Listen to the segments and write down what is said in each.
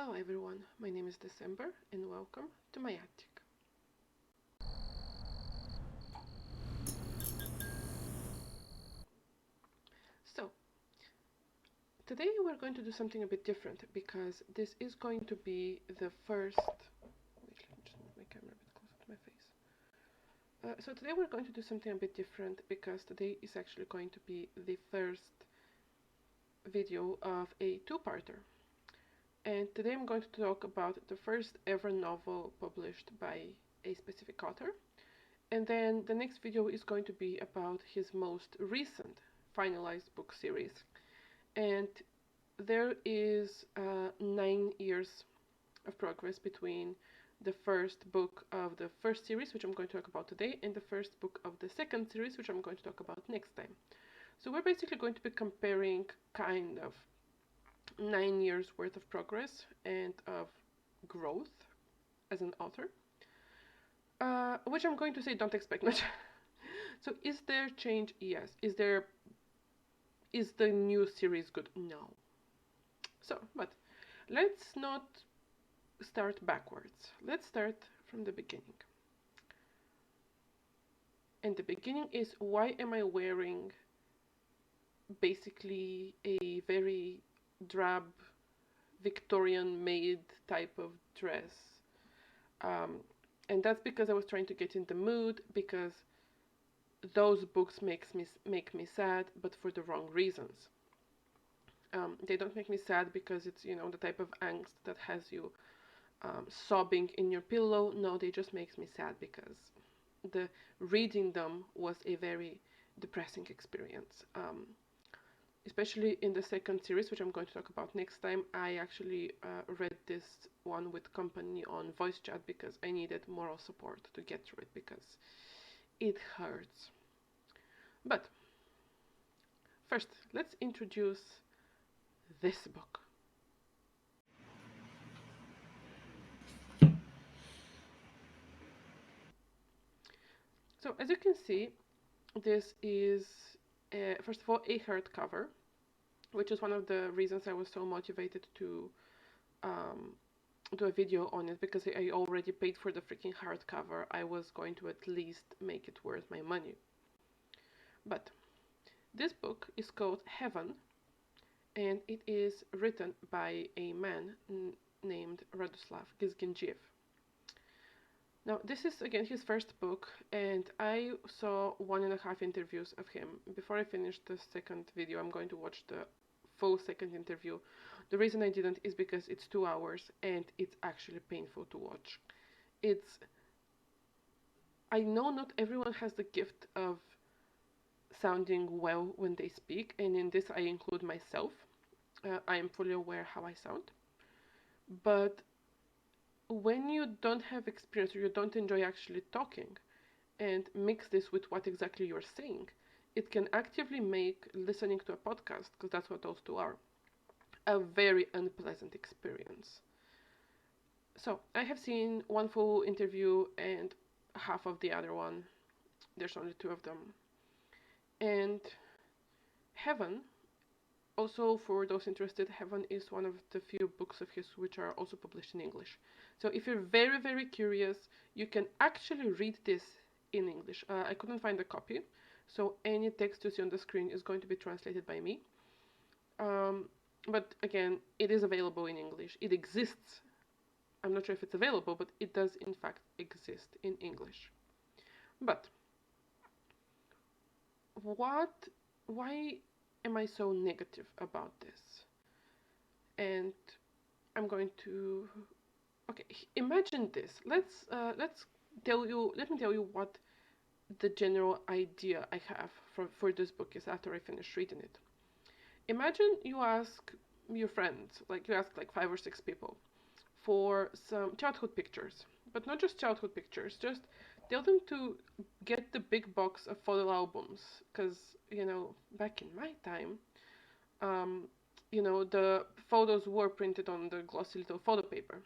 Hello everyone, my name is December and welcome to my attic. So, today we're going to do something a bit different because this is going to be the first... Wait, let me just move my camera a bit closer to my face. So today we're going to do something a bit different because today is actually going to be the first video of a two-parter. And today I'm going to talk about the first ever novel published by a specific author. And then the next video is going to be about his most recent finalized book series. And there is 9 years of progress between the first book of the first series, which I'm going to talk about today, and the first book of the second series, which I'm going to talk about next time. So we're basically going to be comparing kind of 9 years worth of progress and of growth as an author, which I'm going to say don't expect much. So is there change? Yes. Is the new series good? No. So, but let's not start backwards. Let's start from the beginning. And the beginning is, why am I wearing basically a very drab Victorian maid type of dress? And that's because I was trying to get in the mood, because those books make me sad, but for the wrong reasons. They don't make me sad because it's, the type of angst that has you sobbing in your pillow. No, they just makes me sad because the reading them was a very depressing experience. Especially in the second series, which I'm going to talk about next time. I actually read this one with company on voice chat because I needed moral support to get through it, because it hurts. But first, let's introduce this book. So as you can see, this is first of all a hardcover, which is one of the reasons I was so motivated to do a video on it, because I already paid for the freaking hardcover. I was going to at least make it worth my money. But this book is called Heaven, and it is written by a man named Radoslav Gizginjiev. Now, this is again his first book, and I saw 1.5 interviews of him. Before I finish the second video, I'm going to watch the full second interview. The reason I didn't is because it's 2 hours and it's actually painful to watch. I know not everyone has the gift of sounding well when they speak, and in this I include myself. I am fully aware how I sound. But when you don't have experience, or you don't enjoy actually talking, and mix this with what exactly you're saying, it can actively make listening to a podcast, because that's what those two are, a very unpleasant experience. So I have seen one full interview and half of the other one. There's only 2 of them. And Heaven, also for those interested, Heaven is one of the few books of his which are also published in English. So if you're very, very curious, you can actually read this in English. I couldn't find a copy, so any text you see on the screen is going to be translated by me. But again, it is available in English. It exists. I'm not sure if it's available, but it does in fact exist in English. But why am I so negative about this? And I'm going to, okay, imagine this. Let me tell you what the general idea I have for this book is after I finish reading it. Imagine you ask your friends, like you ask like 5 or 6 people for some childhood pictures, but not just childhood pictures, just tell them to get the big box of photo albums, because back in my time, the photos were printed on the glossy little photo paper.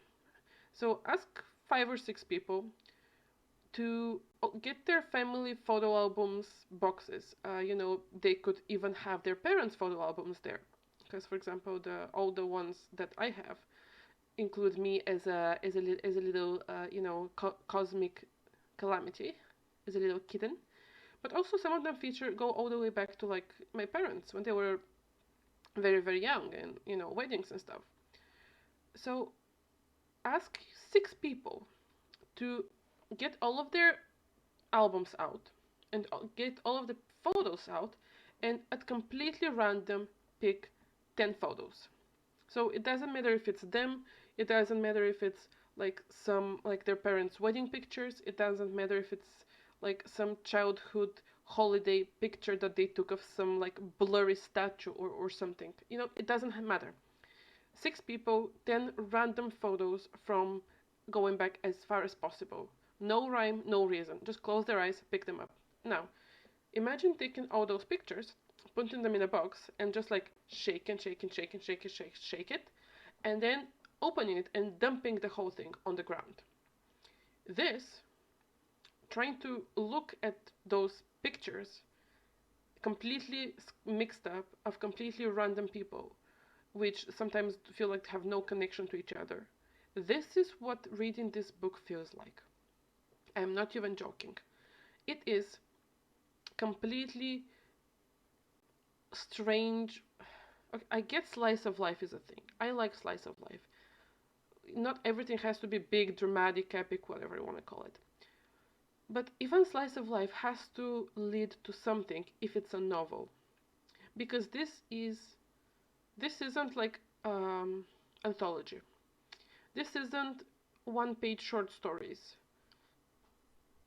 So ask 5 or 6 people to get their family photo albums boxes. They could even have their parents' photo albums there, because for example, all the ones that I have, include me as a little cosmic calamity, as a little kitten. But also some of them go all the way back to like my parents when they were very, very young, and weddings and stuff. So ask 6 people to get all of their albums out and get all of the photos out, and at completely random pick 10 photos. So it doesn't matter if it's them, it doesn't matter if it's like their parents' wedding pictures, it doesn't matter if it's like some childhood holiday picture that they took of some like blurry statue or something. It doesn't matter. 6 people, 10 random photos from going back as far as possible. No rhyme, no reason. Just close their eyes, pick them up. Now, imagine taking all those pictures, putting them in a box, and just like shake and shake and shake and shake and shake it, and then opening it and dumping the whole thing on the ground. This, trying to look at those pictures, completely mixed up, of completely random people, which sometimes feel like have no connection to each other. This is what reading this book feels like. I'm not even joking. It is completely strange. I get slice of life is a thing. I like slice of life. Not everything has to be big, dramatic, epic, whatever you want to call it. But even slice of life has to lead to something if it's a novel. Because this isn't like anthology. This isn't one-page short stories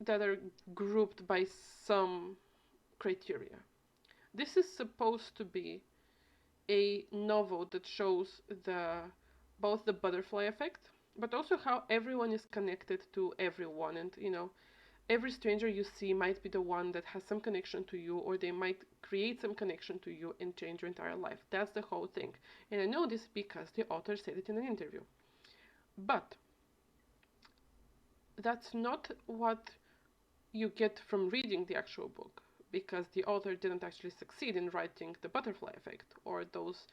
that are grouped by some criteria. This is supposed to be a novel that shows both the butterfly effect, but also how everyone is connected to everyone, and every stranger you see might be the one that has some connection to you, or they might create some connection to you and change your entire life. That's the whole thing. And I know this because the author said it in an interview. But that's not what you get from reading the actual book, because the author didn't actually succeed in writing the butterfly effect or those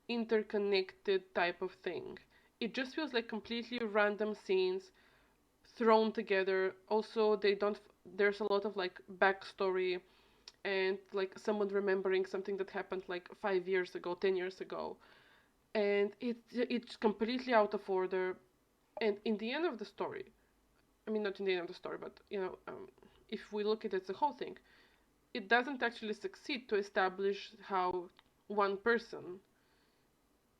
interconnected type of thing. It just feels like completely random scenes thrown together. Also, there's a lot of like backstory and like someone remembering something that happened like 5 years ago, 10 years ago, and it's completely out of order. And in the end of the story, I mean, not in the end of the story, but if we look at it as a whole thing, it doesn't actually succeed to establish how one person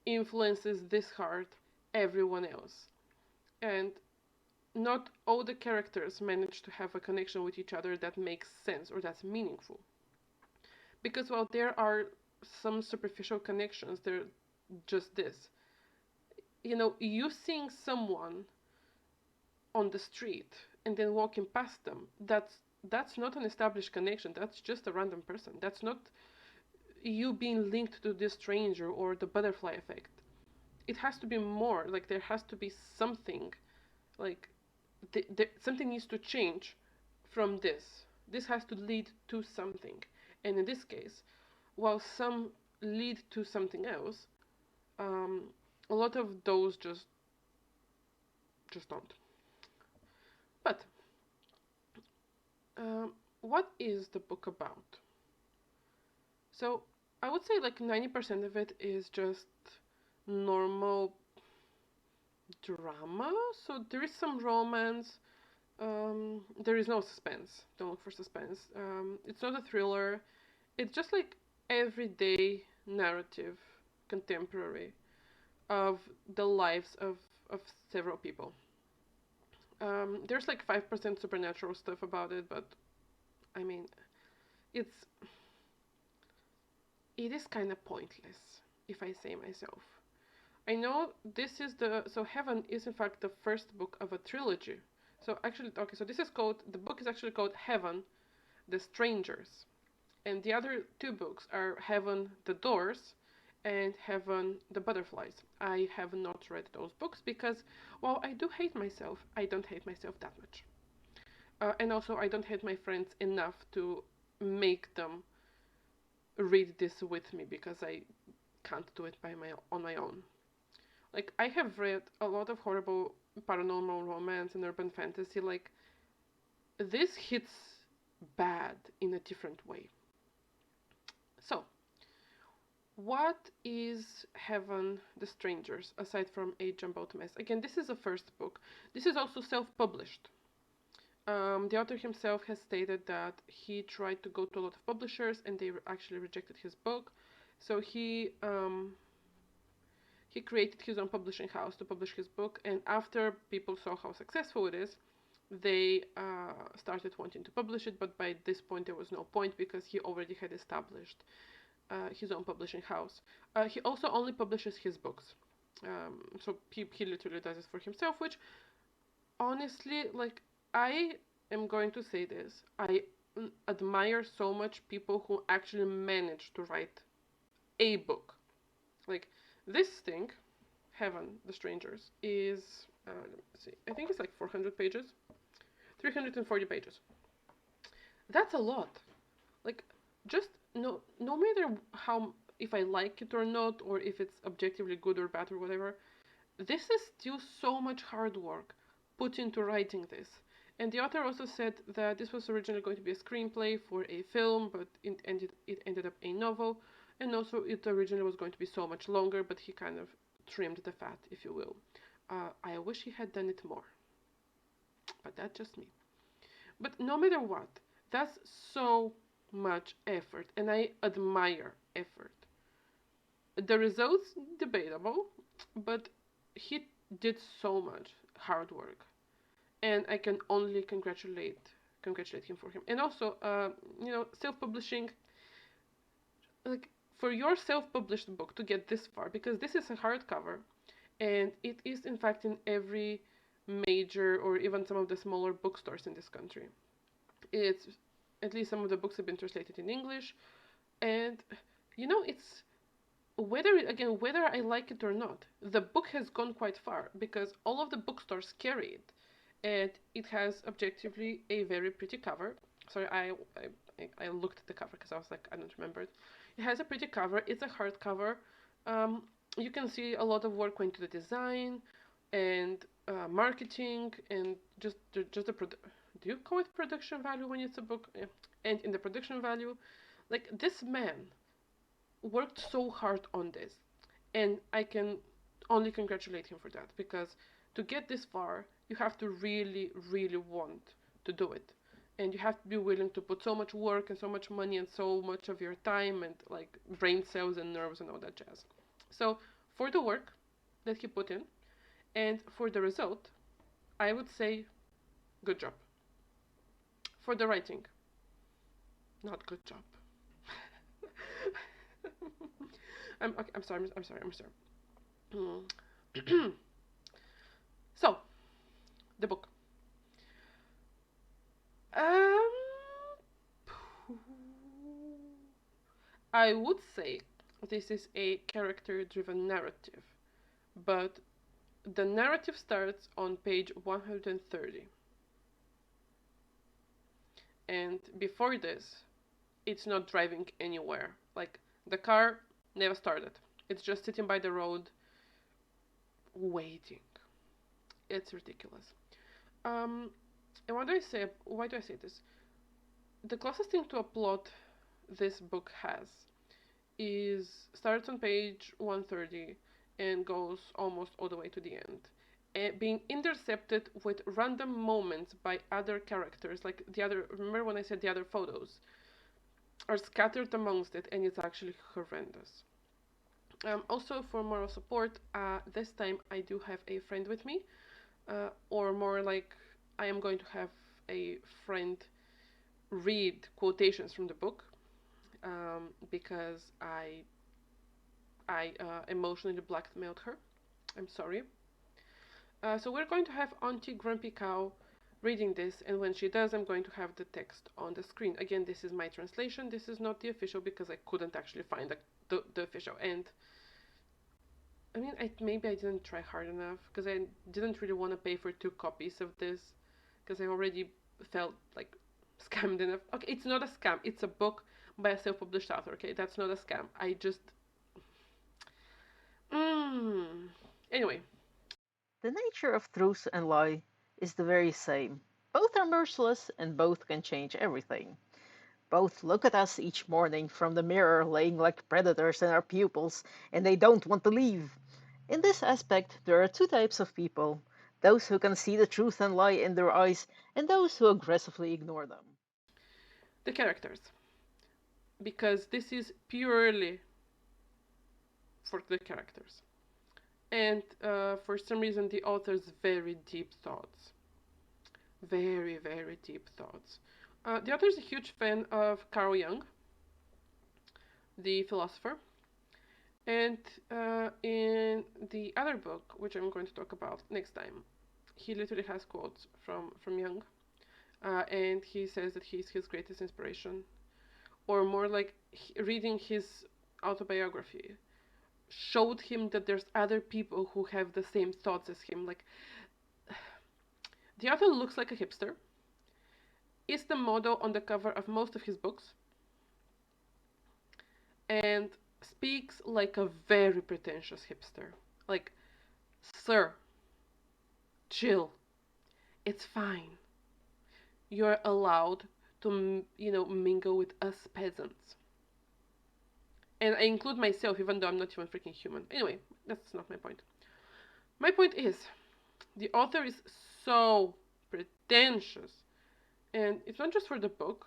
influences this hard everyone else. And not all the characters manage to have a connection with each other that makes sense or that's meaningful. Because while there are some superficial connections, they're just this. You seeing someone on the street and then walking past them, that's not an established connection. That's just a random person. That's not you being linked to this stranger or the butterfly effect. It has to be more. Like, there has to be something. Like, something needs to change from this. This has to lead to something. And in this case, while some lead to something else, a lot of those just don't. But what is the book about? So I would say like 90% of it is just normal drama. So there is some romance. There is no suspense. Don't look for suspense. It's not a thriller. It's just like everyday narrative, contemporary, of the lives of several people. There's like 5% supernatural stuff about it, but I mean, it is kind of pointless, if I say myself. I know so Heaven is in fact the first book of a trilogy. So actually, okay, so the book is actually called Heaven, the Strangers. And the other 2 books are Heaven, the Doors, and Heaven, the Butterflies. I have not read those books because, while I do hate myself, I don't hate myself that much. And also, I don't hate my friends enough to make them read this with me, because I can't do it on my own. Like, I have read a lot of horrible paranormal romance and urban fantasy. Like, this hits bad in a different way. So, what is Heaven the Strangers, aside from a jumbled mess? Again, this is a first book. This is also self-published. The author himself has stated that he tried to go to a lot of publishers and they actually rejected his book. So he created his own publishing house to publish his book, and after people saw how successful it is, they started wanting to publish it, but by this point there was no point because he already had established his own publishing house. He also only publishes his books. So he literally does it for himself, which honestly, like, I am going to say this. I admire so much people who actually manage to write a book. Like, this thing, Heaven, the Strangers, is, let me see, I think it's like 400 pages, 340 pages. That's a lot. Like, just no matter how, if I like it or not, or if it's objectively good or bad or whatever, this is still so much hard work put into writing this. And the author also said that this was originally going to be a screenplay for a film, but it ended up a novel. And also it originally was going to be so much longer, but he kind of trimmed the fat, if you will. I wish he had done it more. But that's just me. But no matter what, that's so much effort, and I admire effort. The results, debatable, but he did so much hard work, and I can only congratulate him for him. And also, self-publishing, like, for your self-published book to get this far, because this is a hardcover, and it is in fact in every major or even some of the smaller bookstores in this country. It's, at least some of the books have been translated in English, and it's whether I like it or not, the book has gone quite far because all of the bookstores carry it, and it has objectively a very pretty cover. Sorry, I looked at the cover because I was like, I don't remember it. It has a pretty cover. It's a hardcover. You can see a lot of work went to the design and marketing and just the do you call it production value when it's a book? Yeah. And in the production value, like, this man worked so hard on this, and I can only congratulate him for that, because to get this far you have to really, really want to do it, and you have to be willing to put so much work and so much money and so much of your time and, like, brain cells and nerves and all that jazz. So for the work that he put in and for the result, I would say good job. For the writing, not good job. I'm sorry. So, the book. I would say this is a character-driven narrative, but the narrative starts on page 130. And before this, it's not driving anywhere. Like, the car never started. It's just sitting by the road, waiting. It's ridiculous. And what do I say? Why do I say this? The closest thing to a plot this book has starts on page 130 and goes almost all the way to the end, being intercepted with random moments by other characters. Like, remember when I said the other photos are scattered amongst it, and it's actually horrendous. Also, for moral support, this time I do have a friend with me, or more like, I am going to have a friend read quotations from the book, because I emotionally blackmailed her. I'm sorry. So we're going to have Aunty Grumpy Cow reading this, and when she does, I'm going to have the text on the screen. Again, this is my translation. This is not the official because I couldn't actually find the official. And I mean, maybe I didn't try hard enough because I didn't really want to pay for 2 copies of this because I already felt like scammed enough. Okay, it's not a scam. It's a book by a self-published author. Okay, that's not a scam. I just Anyway, The nature of truth and lie is the very same. Both are merciless and both can change everything. Both look at us each morning from the mirror, laying like predators in our pupils, and they don't want to leave. In this aspect, there are two types of people: those who can see the truth and lie in their eyes, and those who aggressively ignore them. the characters, because this is purely for the characters. And for some reason, the author's very deep thoughts. Very, very deep thoughts. The author is a huge fan of Carl Jung, the philosopher. And in the other book, which I'm going to talk about next time, he literally has quotes from Jung. And he says that he's his greatest inspiration. Or more like reading his autobiography showed him that there's other people who have the same thoughts as him. Like, the author looks like a hipster, is the model on the cover of most of his books, and speaks like a very pretentious hipster. Like, sir, chill. It's fine. You're allowed to, mingle with us peasants. And I include myself, even though I'm not even freaking human. Anyway, that's not my point. My point is, the author is so pretentious. And it's not just for the book,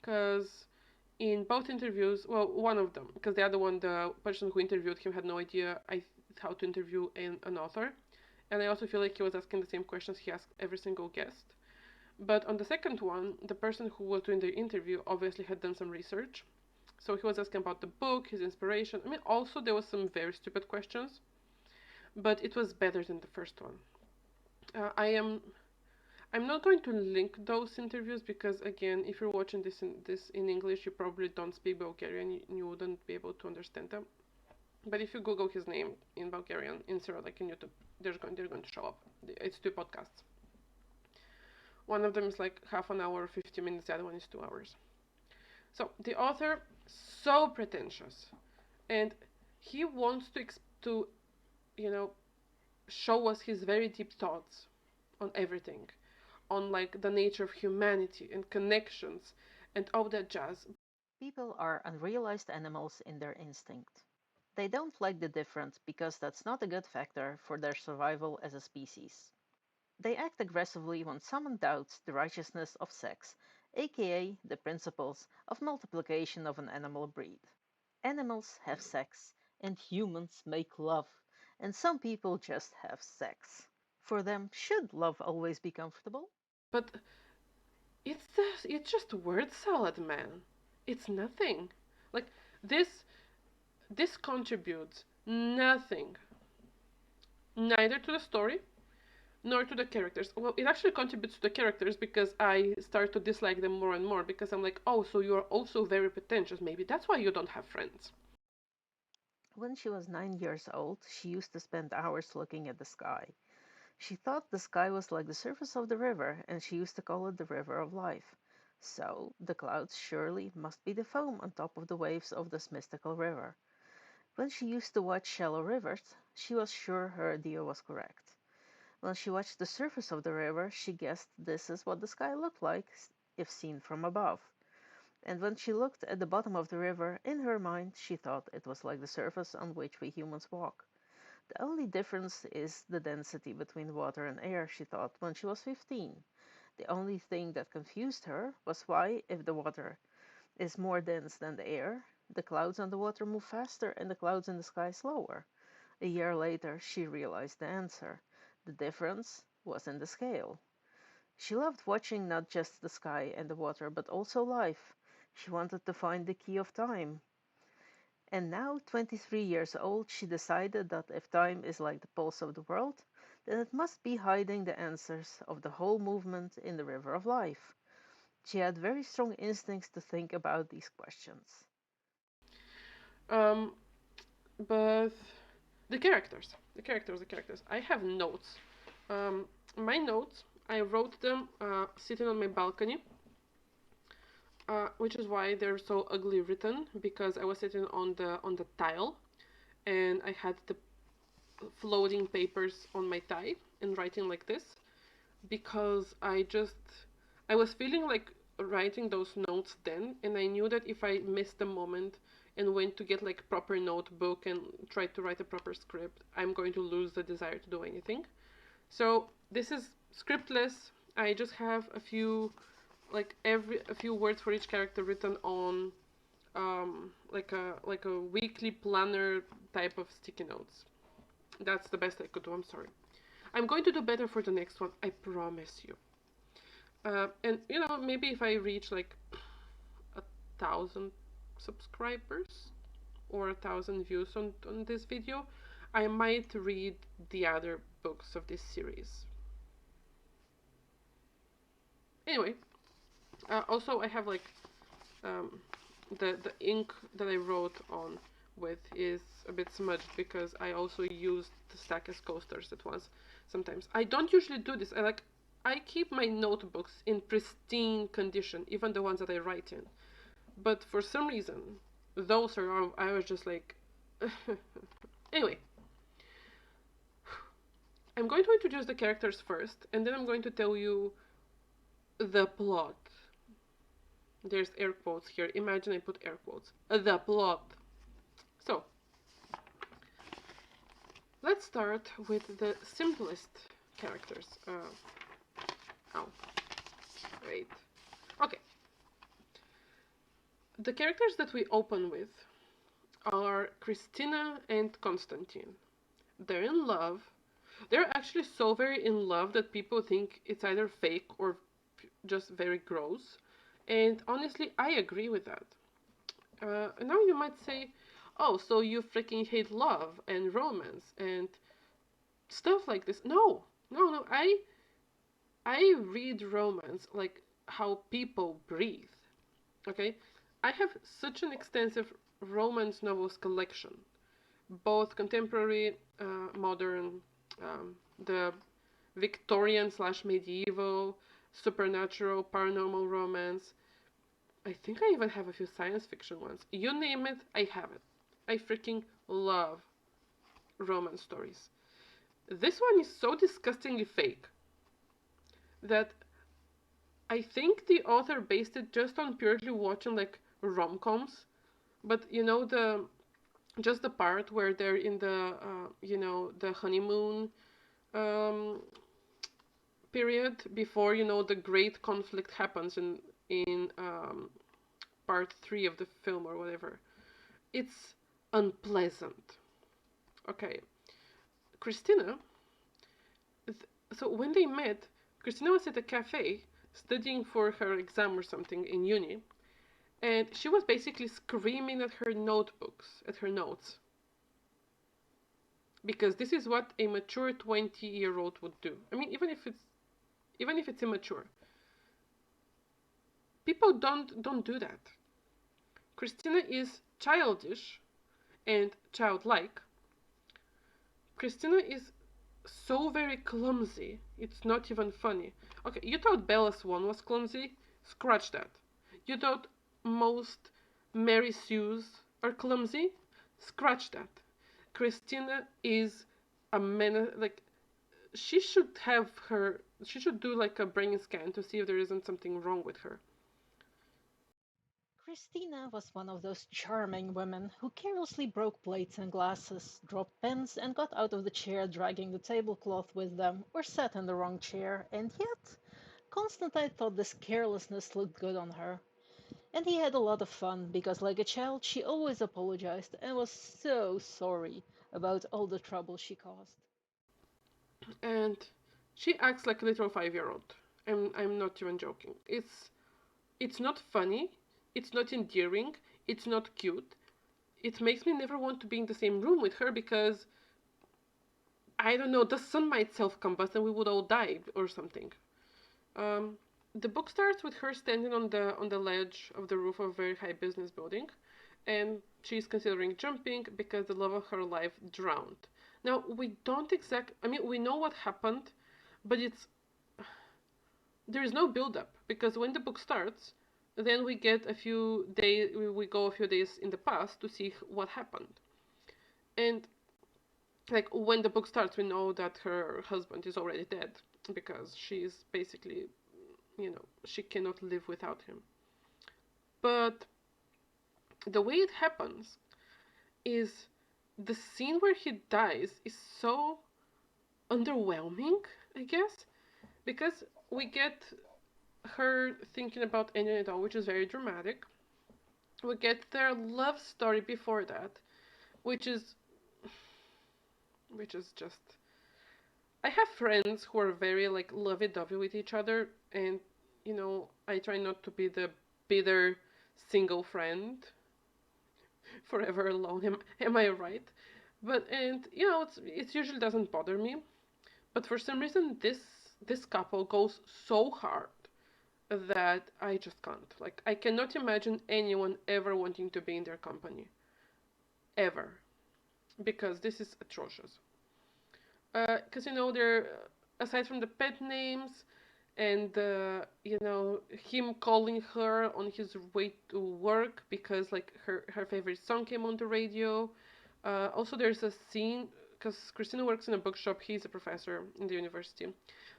because in both interviews, well, one of them, because the other one, the person who interviewed him had no idea how to interview an author. And I also feel like he was asking the same questions he asked every single guest. But on the second one, the person who was doing the interview obviously had done some research. So he was asking about the book, his inspiration. I mean, also there was some very stupid questions, but it was better than the first one. I'm not going to link those interviews because again, if you're watching this in English, you probably don't speak Bulgarian, you wouldn't be able to understand them. But if you Google his name in Bulgarian, in Cyrillic in YouTube, they're going to show up. It's two podcasts. One of them is like half an hour, 50 minutes. The other one is 2 hours. So the author, so pretentious, and he wants to you know show us his very deep thoughts on everything, on like the nature of humanity and connections and all that jazz. People are unrealized animals in their instinct. They don't like the different because that's not a good factor for their survival as a species. They act aggressively when someone doubts the righteousness of sex, aka the principles of multiplication of an animal breed. Animals have sex, and humans make love, and some people just have sex. For them, should love always be comfortable? But it's just word salad, man. It's nothing. Like this this contributes nothing, neither to the story nor to the characters. Well, it actually contributes to the characters because I start to dislike them more and more because I'm like, oh, so you're also very pretentious. Maybe that's why you don't have friends. When she was 9 years old, she used to spend hours looking at the sky. She thought the sky was like the surface of the river, and she used to call it the river of life. So, the clouds surely must be the foam on top of the waves of this mystical river. When she used to watch shallow rivers, she was sure her idea was correct. When she watched the surface of the river, she guessed this is what the sky looked like if seen from above. And when she looked at the bottom of the river, in her mind she thought it was like the surface on which we humans walk. The only difference is the density between water and air, she thought when she was 15. The only thing that confused her was why, if the water is more dense than the air, the clouds on the water move faster and the clouds in the sky slower. A year later, she realized the answer. The difference was in the scale. She loved watching not just the sky and the water, but also life. She wanted to find the key of time. And now, 23 years old, she decided that if time is like the pulse of the world, then it must be hiding the answers of the whole movement in the river of life. She had very strong instincts to think about these questions. Um, but the characters. I have notes. Um, my notes, I wrote them sitting on my balcony, which is why they're so ugly written because I was sitting on the tile and I had the floating papers on my tie and writing like this, because I was feeling like writing those notes then, and I knew that if I missed the moment and went to get like proper notebook and try to write a proper script, I'm going to lose the desire to do anything. So this is scriptless. I just have a few a few words for each character written on like a weekly planner type of sticky notes. That's the best I could do. I'm sorry. I'm going to do better for the next one. I promise you. And you know, maybe if I reach like 1,000 subscribers or 1,000 views on this video, I might read the other books of this series. Anyway, also I have like the ink that I wrote on with is a bit smudged because I also used the stack as coasters at once. Sometimes I don't usually do this. I keep my notebooks in pristine condition, even the ones that I write in. But for some reason, those are I was just like anyway. I'm going to introduce the characters first, and then I'm going to tell you the plot. There's air quotes here. Imagine I put air quotes. The plot. So, let's start with the simplest characters. Oh, wait. Okay. The characters that we open with are Christina and Konstantin. They're in love. They're actually so very in love that people think it's either fake or just very gross. And honestly, I agree with that. Now you might say, oh, so you freaking hate love and romance and stuff like this. No, no, no. I read romance like how people breathe. Okay? I have such an extensive romance novels collection, both contemporary, modern, the Victorian slash medieval, supernatural, paranormal romance. I think I even have a few science fiction ones. You name it, I have it. I freaking love romance stories. This one is so disgustingly fake that I think the author based it just on purely watching like rom-coms, but you know just the part where they're in the you know, the honeymoon um, period before, you know, the great conflict happens in part 3 of the film or whatever. It's unpleasant. Okay, Christina. So when they met, Christina was at a cafe studying for her exam or something in uni, and she was basically screaming at her notebooks, at her notes, because this is what a mature 20-year-old would do. I mean, even if it's immature, people don't do that. Christina is childish and childlike. Christina is so very clumsy, it's not even funny. Okay, you thought Bella Swan was clumsy? Scratch that. You thought most Mary Sues are clumsy? Scratch that. Christina is a menace. Like, she should do like a brain scan to see if there isn't something wrong with her. Christina was one of those charming women who carelessly broke plates and glasses, dropped pens, and got out of the chair dragging the tablecloth with them, or sat in the wrong chair, and yet Constantine thought this carelessness looked good on her. And he had a lot of fun, because like a child she always apologized and was so sorry about all the trouble she caused. And she acts like a little 5-year-old. I'm not even joking. It's not funny, it's not endearing, it's not cute. It makes me never want to be in the same room with her because I don't know, the sun might self-combust and we would all die or something. The book starts with her standing on the ledge of the roof of a very high business building, and she's considering jumping because the love of her life drowned. Now we don't I mean, we know what happened, but there is no build-up because when the book starts, then we get a few days. We go a few days in the past to see what happened, and like when the book starts, we know that her husband is already dead because she's basically, she cannot live without him. But the way it happens is the scene where he dies is so underwhelming, I guess, because we get her thinking about Annie and all, which is very dramatic. We get their love story before that, which is just. I have friends who are very like lovey-dovey with each other, and I try not to be the bitter single friend forever alone. Am I right? But and it usually doesn't bother me. But for some reason, this couple goes so hard that I just can't. Like, I cannot imagine anyone ever wanting to be in their company. Ever. Because this is atrocious. Because, they're, aside from the pet names and, him calling her on his way to work because, like, her favorite song came on the radio. Also, there's a scene, because Christina works in a bookshop, he's a professor in the university.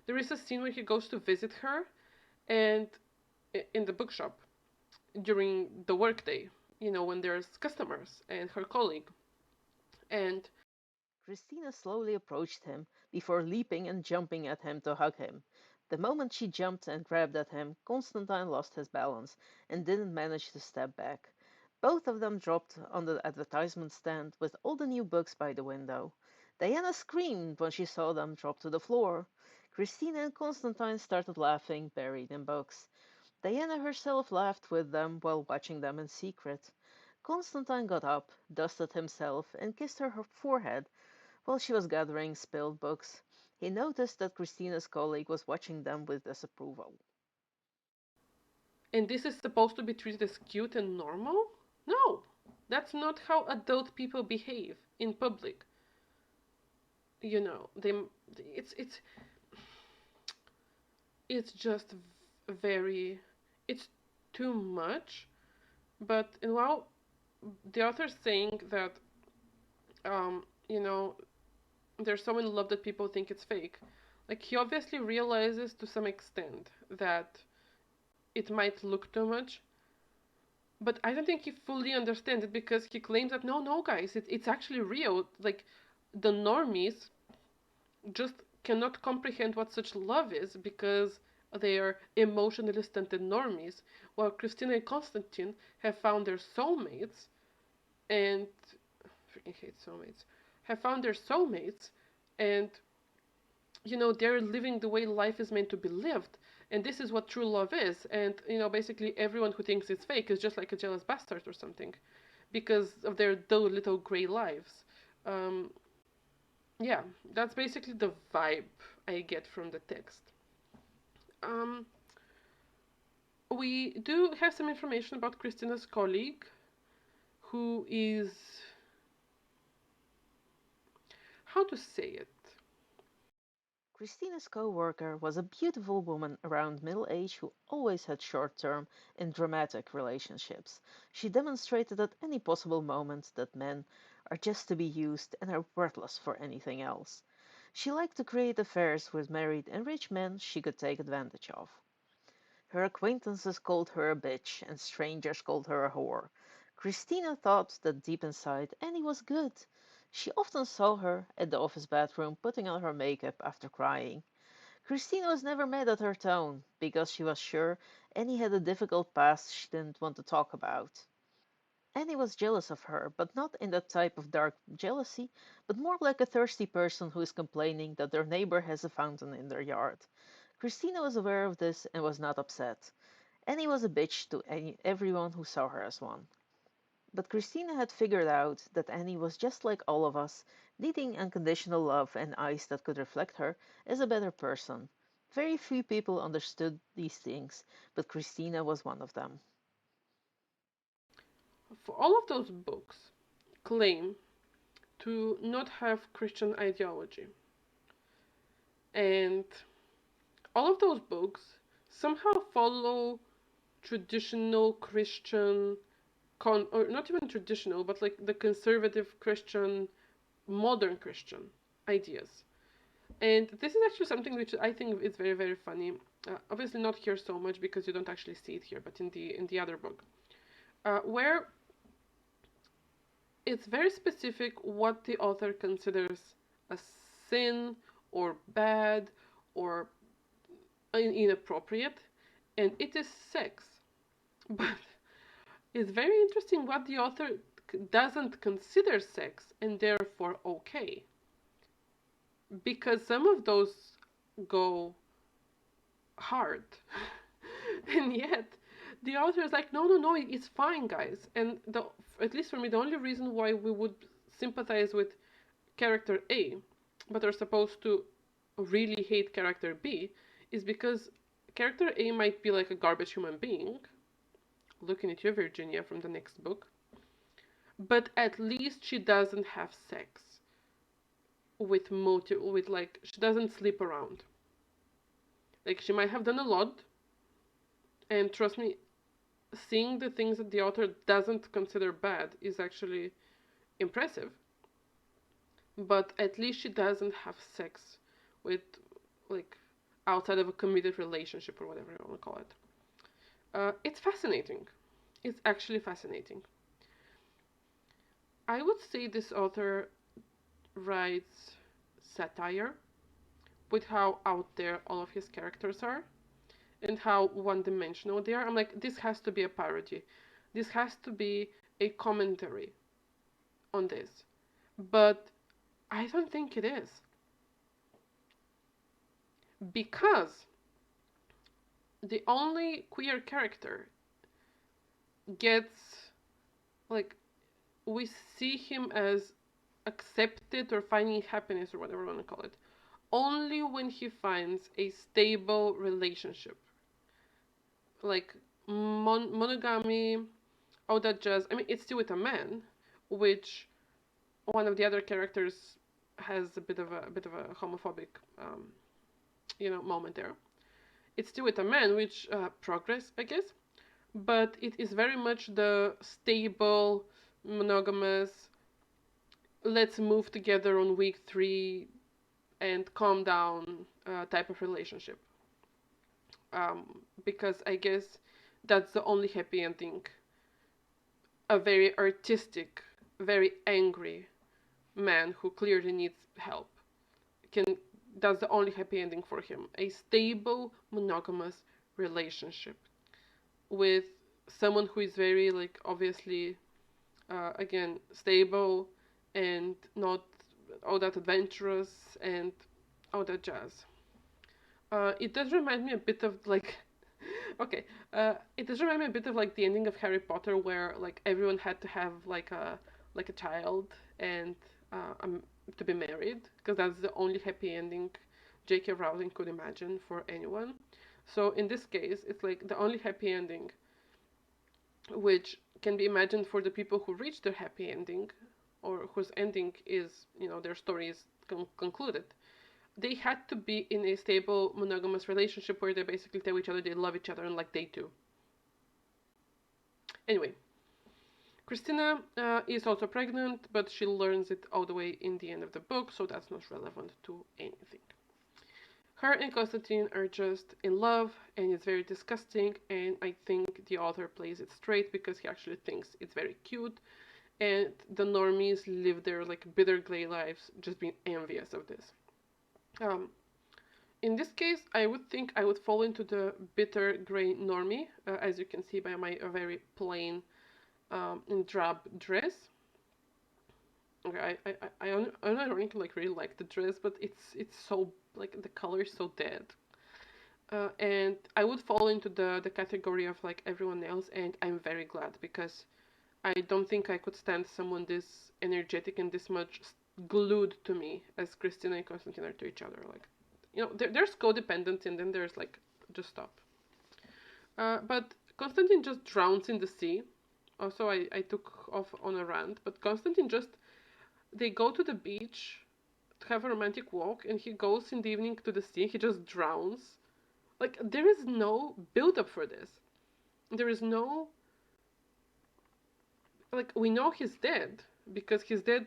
There is a scene where he goes to visit her, and in the bookshop during the workday, when there's customers and her colleague. And Christina slowly approached him before leaping and jumping at him to hug him. The moment she jumped and grabbed at him, Constantine lost his balance and didn't manage to step back. Both of them dropped on the advertisement stand with all the new books by the window. Diana screamed when she saw them drop to the floor. Christina and Constantine started laughing, buried in books. Diana herself laughed with them while watching them in secret. Constantine got up, dusted himself, and kissed her forehead while she was gathering spilled books. He noticed that Christina's colleague was watching them with disapproval. this is supposed to be treated as cute and normal? No, that's not how adult people behave in public. They it's it's just very it's too much. But and while the author's saying that um you know they're so in love that people think it's fake, like he obviously realizes to some extent that it might look too much, but I don't think he fully understands it because he claims that no guys, it's actually real. Like the normies just cannot comprehend what such love is because they are emotionally stunted normies, while Christina and Constantine have found their soulmates and freaking hate soulmates have found their soulmates, and they're living the way life is meant to be lived, and this is what true love is. And basically everyone who thinks it's fake is just like a jealous bastard or something because of their dull little gray lives. um, yeah, that's basically the vibe I get from the text. um, we do have some information about Christina's colleague, who is, how to say it. Christina's co-worker was a beautiful woman around middle age who always had short-term and dramatic relationships. She demonstrated at any possible moment that men are just to be used and are worthless for anything else. She liked to create affairs with married and rich men she could take advantage of. Her acquaintances called her a bitch, and strangers called her a whore. Christina thought that deep inside Annie was good. She often saw her at the office bathroom putting on her makeup after crying. Christina was never mad at her tone, because she was sure Annie had a difficult past she didn't want to talk about. Annie was jealous of her, but not in that type of dark jealousy, but more like a thirsty person who is complaining that their neighbor has a fountain in their yard. Christina was aware of this and was not upset. Annie was a bitch to everyone who saw her as one. But Christina had figured out that Annie was just like all of us, needing unconditional love and eyes that could reflect her as a better person. Very few people understood these things, but Christina was one of them. For all of those books claim to not have Christian ideology, and all of those books somehow follow traditional Christian or not even traditional, but like the conservative Christian modern Christian ideas. And this is actually something which I think is very, very funny. Obviously not here so much because you don't actually see it here, but in the other book, where it's very specific what the author considers a sin or bad or inappropriate, and it is sex. But it's very interesting what the author doesn't consider sex and therefore okay, because some of those go hard. And yet the author is like, no, no, no, it's fine, guys. And at least for me, the only reason why we would sympathize with character A but are supposed to really hate character B is because character A might be like a garbage human being, looking at you, Virginia, from the next book, but at least she doesn't have sex with motive, with like, she doesn't sleep around. Like, she might have done a lot, and trust me, seeing the things that the author doesn't consider bad is actually impressive. But at least she doesn't have sex with, like, outside of a committed relationship or whatever you want to call it. It's fascinating. It's actually fascinating. I would say this author writes satire with how out there all of his characters are and how one-dimensional they are. I'm like, this has to be a parody. This has to be a commentary on this. But I don't think it is. Because the only queer character gets, like, we see him as accepted or finding happiness or whatever you want to call it, only when he finds a stable relationship. Like monogamy, all that jazz. I mean, it's still with a man, which one of the other characters has a bit of a homophobic, moment there. It's still with a man, which progress, I guess, but it is very much the stable, monogamous. Let's move together on week 3 and calm down type of relationship. Because I guess that's the only happy ending a very artistic, very angry man who clearly needs help can. That's the only happy ending for him. A stable, monogamous relationship with someone who is very, like, obviously, again, stable and not all that adventurous and all that jazz. It does remind me a bit of, like, okay, it does remind me a bit of, like, the ending of Harry Potter, where, like, everyone had to have like a child and to be married, because that's the only happy ending J.K. Rowling could imagine for anyone. So in this case, it's like the only happy ending which can be imagined for the people who reach their happy ending, or whose ending is, their story is concluded. They had to be in a stable monogamous relationship where they basically tell each other they love each other and like they do. Anyway, Christina is also pregnant, but she learns it all the way in the end of the book, so that's not relevant to anything. Her and Constantine are just in love, and it's very disgusting, and I think the author plays it straight because he actually thinks it's very cute, and the normies live their, like, bitter gray lives just being envious of this. In this case, I would think I would fall into the bitter gray normie, as you can see by my very plain drab dress. Okay, I don't like really like the dress, but it's so, like, the color is so dead. And I would fall into the category of, like, everyone else, and I'm very glad, because I don't think I could stand someone this energetic and this much glued to me as Christina and Constantine are to each other. Like, there's codependence, and then there's, like, just stop. But Constantine just drowns in the sea. Also, I took off on a rant, but Constantine just, they go to the beach to have a romantic walk, and he goes in the evening to the sea, he just drowns. Like, there is no build-up for this. There is no, like, we know he's dead, because he's dead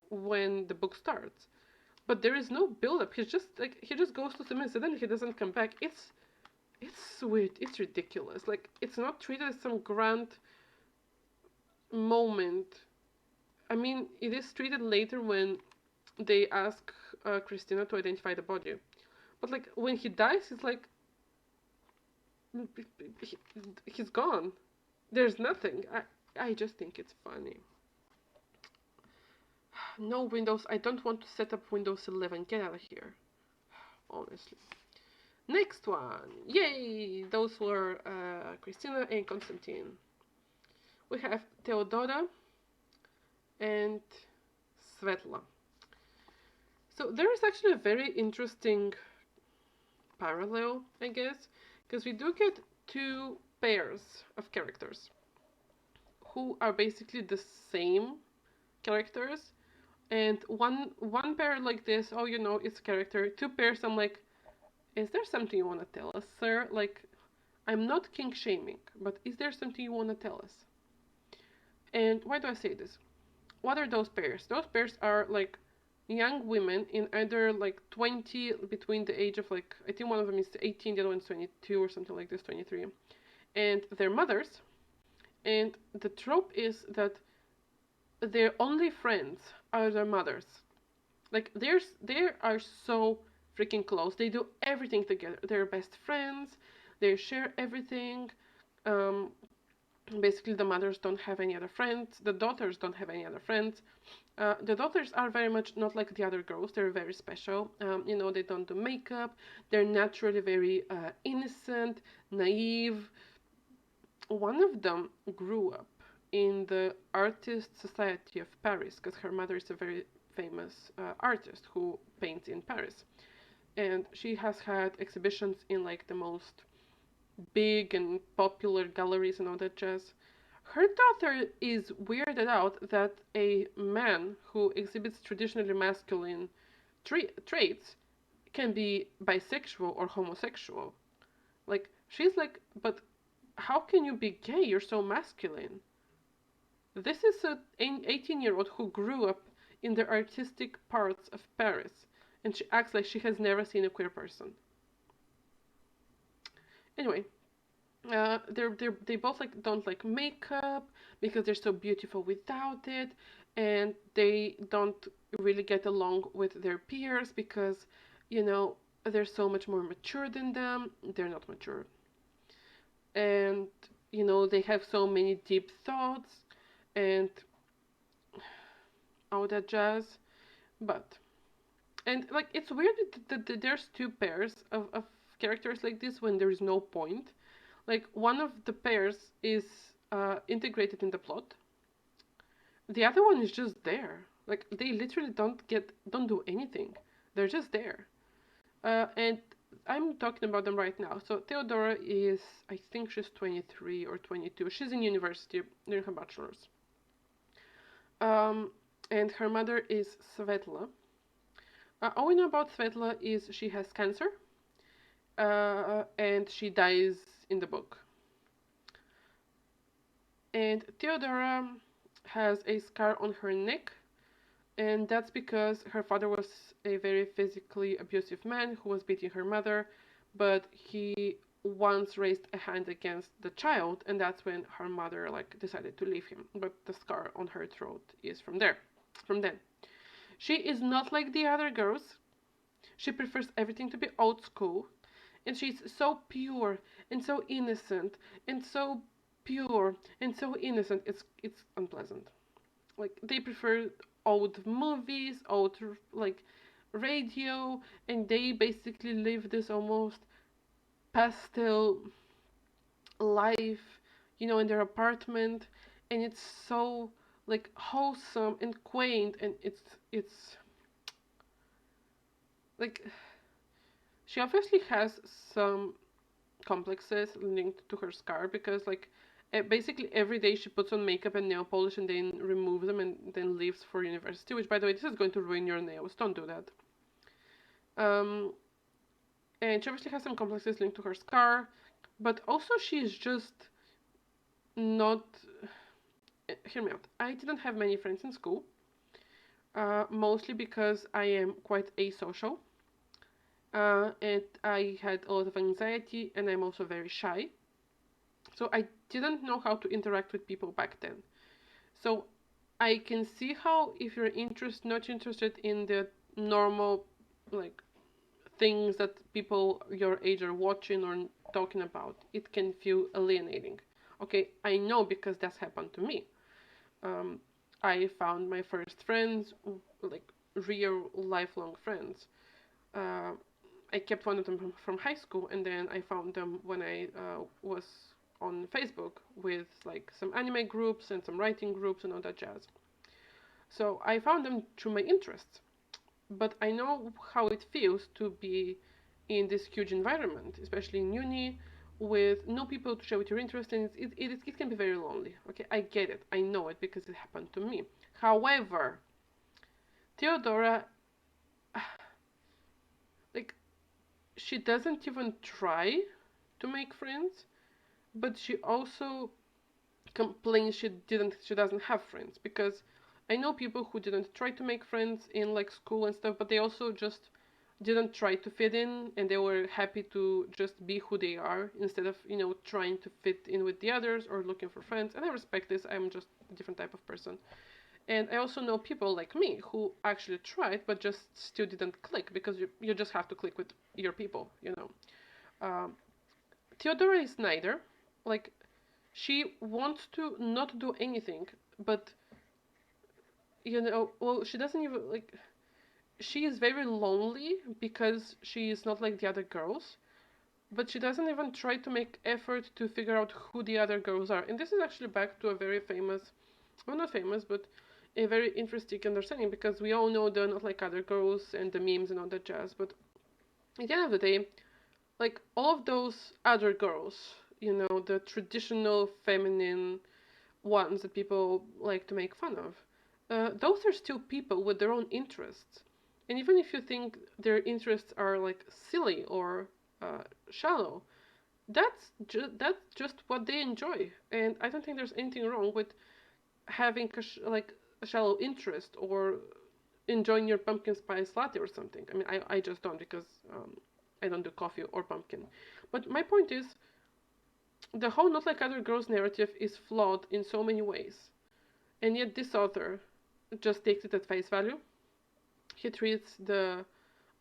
when the book starts. But there is no build-up. He just goes to some and suddenly he doesn't come back. It's weird. It's ridiculous. Like, it's not treated as some grand moment. I mean, it is treated later when they ask Christina to identify the body. But like when he dies, he's like he's gone. There's nothing. I just think it's funny. No Windows. I don't want to set up Windows 11. Get out of here. Honestly. Next one. Yay! Those were Christina and Konstantin. We have Theodora and Svetla. So there is actually a very interesting parallel, I guess, because we do get two pairs of characters who are basically the same characters, and one pair like this, oh, you know, it's a character. Two pairs, I'm like, is there something you want to tell us, sir? Like, I'm not kink shaming, but is there something you want to tell us? And why do I say this? What are those pairs? Those pairs are like young women in either like 20, between the age of like, I think one of them is 18, the other one's 22 or something like this, 23. And they're mothers. And the trope is that their only friends are their mothers. Like, they are so freaking close. They do everything together. They're best friends. They share everything. Basically, the mothers don't have any other friends. The daughters don't have any other friends. The daughters are very much not like the other girls. They're very special. You know, they don't do makeup. They're naturally very innocent, naive. One of them grew up in the Artist Society of Paris because her mother is a very famous artist who paints in Paris. And she has had exhibitions in like the most big and popular galleries and all that jazz. Her daughter is weirded out that a man who exhibits traditionally masculine traits can be bisexual or homosexual. Like, she's like, but how can you be gay? You're so masculine. This is an 18-year-old who grew up in the artistic parts of Paris, and she acts like she has never seen a queer person. Anyway, they both like don't like makeup because they're so beautiful without it, and they don't really get along with their peers because, you know, they're so much more mature than them. They're not mature, and you know, they have so many deep thoughts and all that jazz. But and like it's weird that there's two pairs of characters like this when there is no point. Like, one of the pairs is integrated in the plot. The other one is just there. Like, they literally don't do anything. They're just there. And I'm talking about them right now. So Theodora is, I think she's 23 or 22. She's in university doing her bachelor's. And her mother is Svetla. All we know about Svetla is she has cancer. And she dies in the book. And Theodora has a scar on her neck, and that's because her father was a very physically abusive man who was beating her mother, but he once raised a hand against the child, and that's when her mother like decided to leave him. But the scar on her throat is from then. She is not like the other girls. She prefers everything to be old school, and she's so pure and so innocent and so pure and so innocent. It's unpleasant. Like, they prefer old movies, old like radio, and they basically live this almost pastel life, you know, in their apartment, and it's so like wholesome and quaint, and it's like, she obviously has some complexes linked to her scar because like basically every day she puts on makeup and nail polish and then removes them and then leaves for university, which, by the way, this is going to ruin your nails. Don't do that. And she obviously has some complexes linked to her scar, but also she is just not, hear me out. I didn't have many friends in school. mostly because I am quite asocial, and I had a lot of anxiety, and I'm also very shy. So I didn't know how to interact with people back then. So I can see how if you're not interested in the normal like things that people your age are watching or talking about, it can feel alienating. Okay, I know because that's happened to me. Um, I found my first friends, like real lifelong friends. Uh, I kept one of them from high school, and then I found them when I was on Facebook with like some anime groups and some writing groups and all that jazz. So I found them through my interests, but I know how it feels to be in this huge environment, especially in uni, with no people to share with your interests, and it can be very lonely. Okay, I get it. I know it because it happened to me. However, Theodora, like, she doesn't even try to make friends, but she also complains she doesn't have friends because I know people who didn't try to make friends in like school and stuff, but they also just didn't try to fit in and they were happy to just be who they are instead of, trying to fit in with the others or looking for friends. And I respect this. I'm just a different type of person. And I also know people like me who actually tried but just still didn't click because you just have to click with your people. Um, Theodora is neither. Like, she wants to not do anything, but well, she doesn't even like. She is very lonely because she is not like the other girls, but she doesn't even try to make effort to figure out who the other girls are. And this is actually back to a very famous, well, not famous, but a very interesting understanding because we all know they're not like other girls and the memes and all that jazz. But at the end of the day, like all of those other girls, the traditional feminine ones that people like to make fun of. Those are still people with their own interests. And even if you think their interests are like silly or shallow, that's just what they enjoy. And I don't think there's anything wrong with having like a shallow interest or enjoying your pumpkin spice latte or something. I mean, I just don't because I don't do coffee or pumpkin. But my point is, the whole not like other girls narrative is flawed in so many ways. And yet this author just takes it at face value. He treats the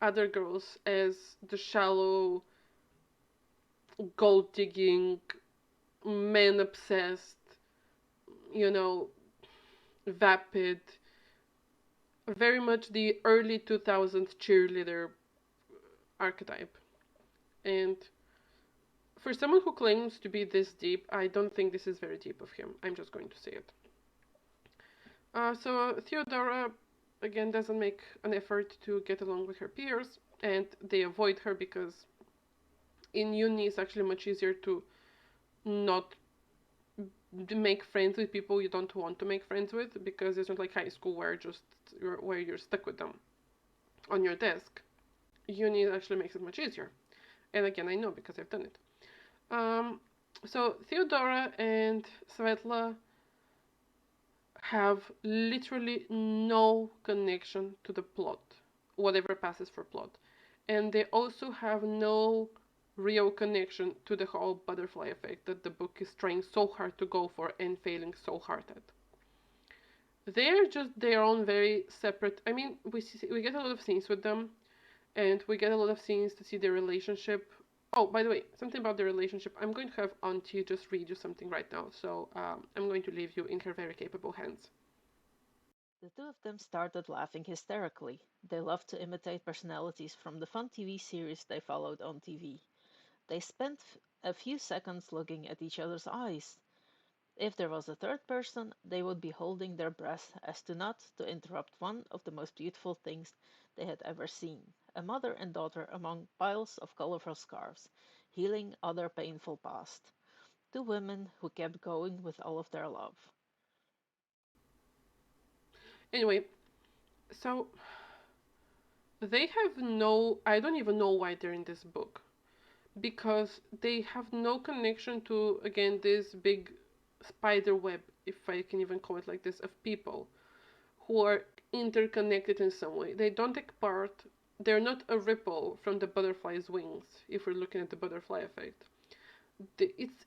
other girls as the shallow, gold digging, man obsessed, you know, vapid, very much the early 2000s cheerleader archetype. And for someone who claims to be this deep, I don't think this is very deep of him. I'm just going to say it. So Theodora, again, doesn't make an effort to get along with her peers, and they avoid her because in uni it's actually much easier to not make friends with people you don't want to make friends with because it's not like high school where you're stuck with them on your desk. Uni actually makes it much easier, and again, I know because I've done it. So Theodora and Svetla have literally no connection to the plot, whatever passes for plot. And they also have no real connection to the whole butterfly effect that the book is trying so hard to go for and failing so hard at. They're just their own very separate. I mean, we get a lot of scenes with them, and we get a lot of scenes to see their relationship. Oh, by the way, something about their relationship. I'm going to have Aunty just read you something right now, so I'm going to leave you in her very capable hands. The two of them started laughing hysterically. They loved to imitate personalities from the fun TV series they followed on TV. They spent a few seconds looking at each other's eyes. If there was a third person, they would be holding their breath as to not to interrupt one of the most beautiful things they had ever seen, a mother and daughter among piles of colorful scarves, healing other painful past. Two women who kept going with all of their love. Anyway, so they have no. I don't even know why they're in this book. Because they have no connection to, again, this big spider web, if I can even call it like this, of people who are interconnected in some way. They don't take part. They're not a ripple from the butterfly's wings. If we're looking at the butterfly effect, it's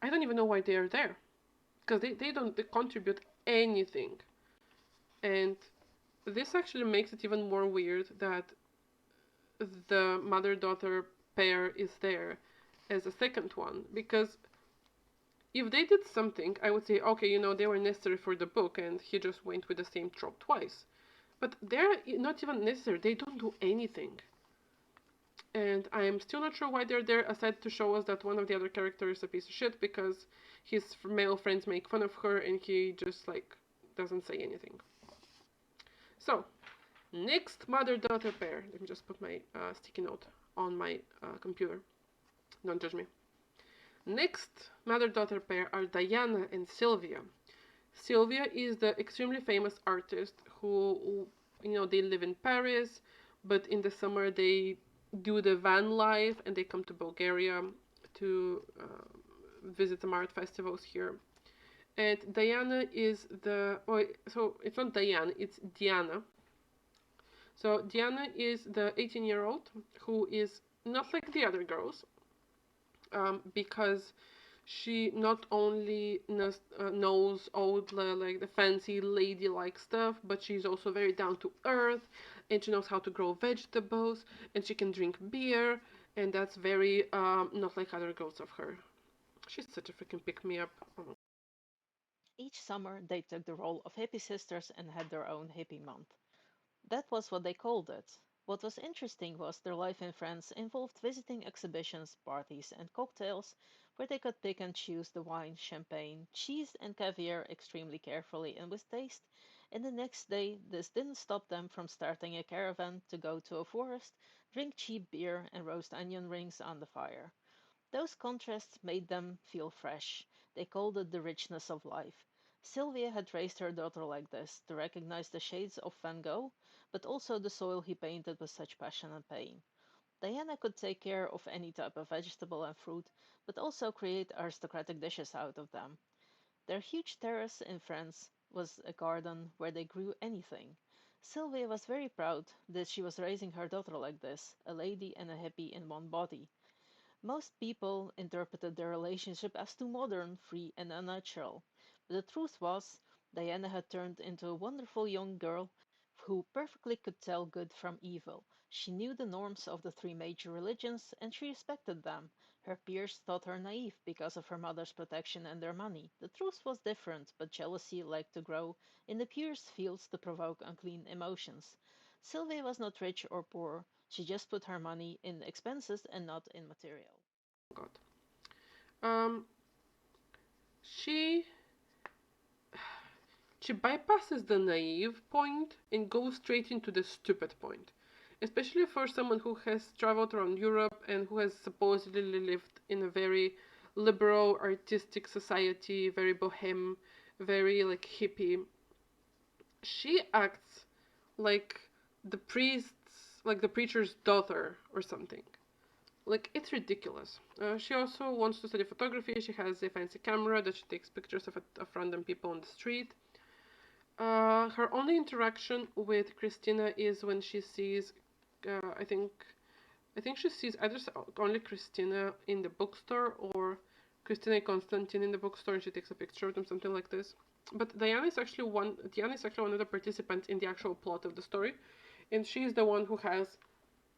I don't even know why they are there, because they contribute anything. And this actually makes it even more weird that the mother-daughter pair is there as a second one, because if they did something, I would say, okay, they were necessary for the book, and he just went with the same trope twice. But they're not even necessary. They don't do anything. And I'm still not sure why they're there, aside to show us that one of the other characters is a piece of shit because his male friends make fun of her and he just, like, doesn't say anything. So, next mother-daughter pair. Let me just put my sticky note on my computer. Don't judge me. Next mother-daughter pair are Diana and Sylvia. Sylvia is the extremely famous artist who, they live in Paris, but in the summer they do the van life and they come to Bulgaria to visit some art festivals here. And Diana is so it's not Diana, it's Diana. So Diana is the 18-year-old who is not like the other girls, because she not only knows all the fancy ladylike stuff, but she's also very down to earth, and she knows how to grow vegetables, and she can drink beer, and that's very not like other girls of her. She's such a freaking pick-me-up. Oh. Each summer, they took the role of hippie sisters and had their own hippie month. That was what they called it. What was interesting was their life in France involved visiting exhibitions, parties, and cocktails where they could pick and choose the wine, champagne, cheese, and caviar extremely carefully and with taste. And the next day, this didn't stop them from starting a caravan to go to a forest, drink cheap beer, and roast onion rings on the fire. Those contrasts made them feel fresh. They called it the richness of life. Sylvia had raised her daughter like this, to recognize the shades of Van Gogh, but also the soil he painted with such passion and pain. Diana could take care of any type of vegetable and fruit, but also create aristocratic dishes out of them. Their huge terrace in France was a garden where they grew anything. Sylvia was very proud that she was raising her daughter like this, a lady and a hippie in one body. Most people interpreted their relationship as too modern, free, and unnatural. But the truth was, Diana had turned into a wonderful young girl who perfectly could tell good from evil. She knew the norms of the three major religions, and she respected them. Her peers thought her naive because of her mother's protection and their money. The truth was different, but jealousy liked to grow in the purest fields to provoke unclean emotions. Sylvia was not rich or poor. She just put her money in expenses and not in material. God. Um, she she bypasses the naive point and goes straight into the stupid point. Especially for someone who has traveled around Europe and who has supposedly lived in a very liberal, artistic society, very bohem, very like hippie. She acts like the priest's, like the preacher's daughter or something. Like, it's ridiculous. She also wants to study photography. She has a fancy camera that she takes pictures of random people on the street. Her only interaction with Christina is when she sees, I think she sees either only Christina in the bookstore or Christina and Constantine in the bookstore, and she takes a picture of them, something like this. But Diana is actually one of the participants in the actual plot of the story, and she is the one who has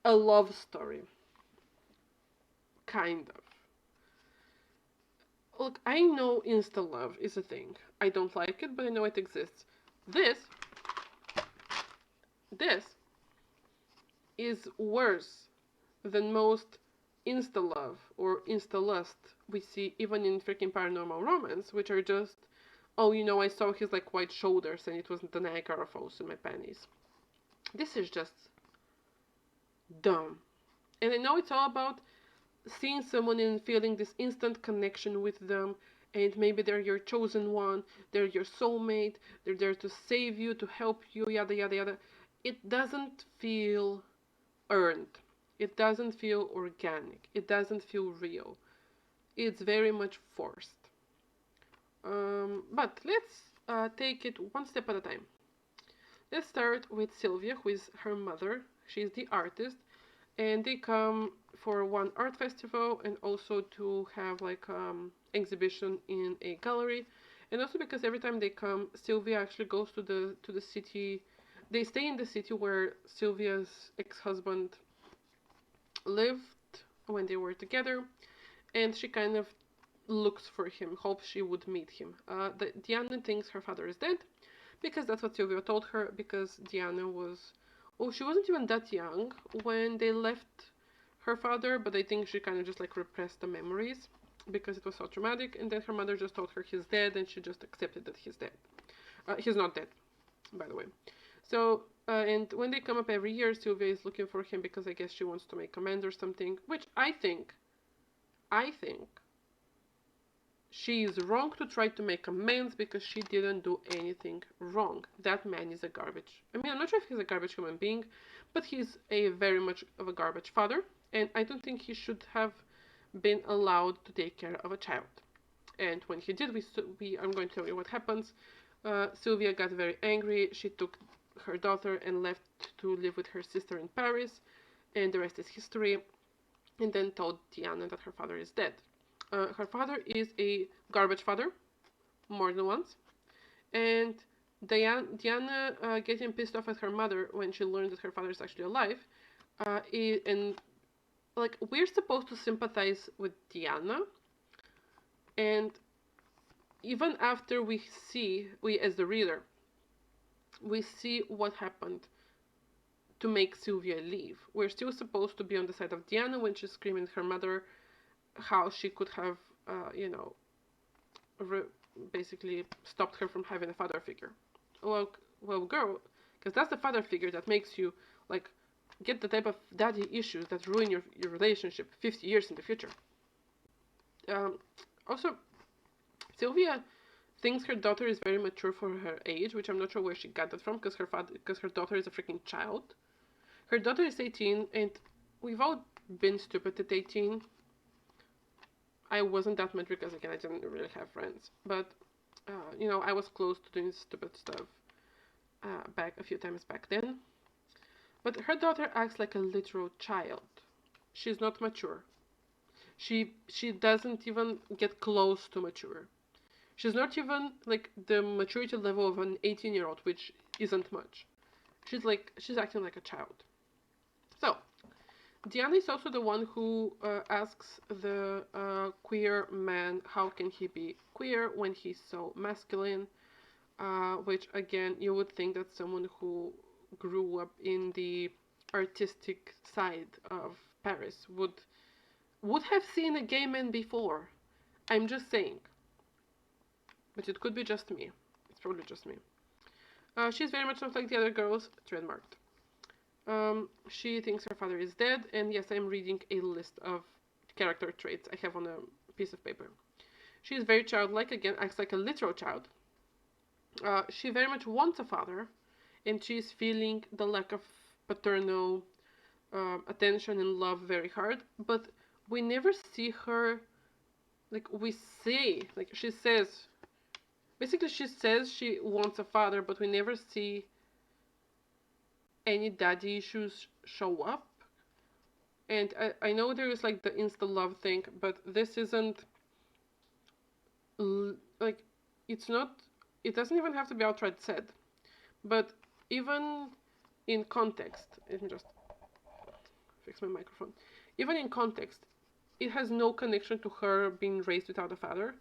a love story. Kind of. Look, I know insta love is a thing. I don't like it, but I know it exists. This is worse than most insta love or insta lust we see even in freaking paranormal romance, which are just, oh, I saw his like white shoulders and it wasn't the Niagara Falls in my panties. This is just dumb. And I know it's all about seeing someone and feeling this instant connection with them, and maybe they're your chosen one, they're your soulmate, they're there to save you, to help you, yada yada yada. It doesn't feel earned. It doesn't feel organic. It doesn't feel real. It's very much forced. But let's take it one step at a time. Let's start with Sylvia, who is her mother. She's the artist, and they come for one art festival and also to have like exhibition in a gallery, and also because every time they come, Sylvia actually goes to the city. They stay in the city where Sylvia's ex-husband lived when they were together, and she kind of looks for him, hopes she would meet him. Diana thinks her father is dead because that's what Sylvia told her. Because Diana was, oh, she wasn't even that young when they left her father, but I think she kind of just like repressed the memories because it was so traumatic. And then her mother just told her he's dead, and she just accepted that he's dead. He's not dead, by the way. So, and when they come up every year, Sylvia is looking for him because I guess she wants to make amends or something, which I think she is wrong to try to make amends because she didn't do anything wrong. That man is a garbage. I mean, I'm not sure if he's a garbage human being, but he's a very much of a garbage father, and I don't think he should have been allowed to take care of a child. And when he did, I'm going to tell you what happens. Sylvia got very angry. She took her daughter and left to live with her sister in Paris, and the rest is history. And then told Diana that her father is dead. Her father is a garbage father, more than once. And Diana getting pissed off at her mother when she learned that her father is actually alive. And like, we're supposed to sympathize with Diana. And even after we as the reader, we see what happened to make Sylvia leave. We're still supposed to be on the side of Diana when she's screaming at her mother how she could have, basically stopped her from having a father figure. Well, girl, because that's the father figure that makes you, like, get the type of daddy issues that ruin your relationship 50 years in the future. Also, Sylvia thinks her daughter is very mature for her age, which I'm not sure where she got that from, because her daughter is a freaking child. Her daughter is 18, and we've all been stupid at 18. I wasn't that much because, again, I didn't really have friends. But, I was close to doing stupid stuff a few times back then. But her daughter acts like a literal child. She's not mature. She doesn't even get close to mature. She's not even, like, the maturity level of an 18-year-old, which isn't much. She's acting like a child. So, Diana is also the one who asks the queer man how can he be queer when he's so masculine, which again you would think that someone who grew up in the artistic side of Paris would have seen a gay man before. I'm just saying. But it could be just me. It's probably just me. She's very much not like the other girls, trademarked. She thinks her father is dead, and yes, I'm reading a list of character traits I have on a piece of paper. She is very childlike, again, acts like a literal child. She very much wants a father, and she's feeling the lack of paternal attention and love very hard, but we never see her, like, she says, basically she says she wants a father, but we never see any daddy issues show up. And I know there is like the insta love thing, but this isn't like, it doesn't even have to be outright said, but even in context, let me just fix my microphone. Even in context, it has no connection to her being raised without a father,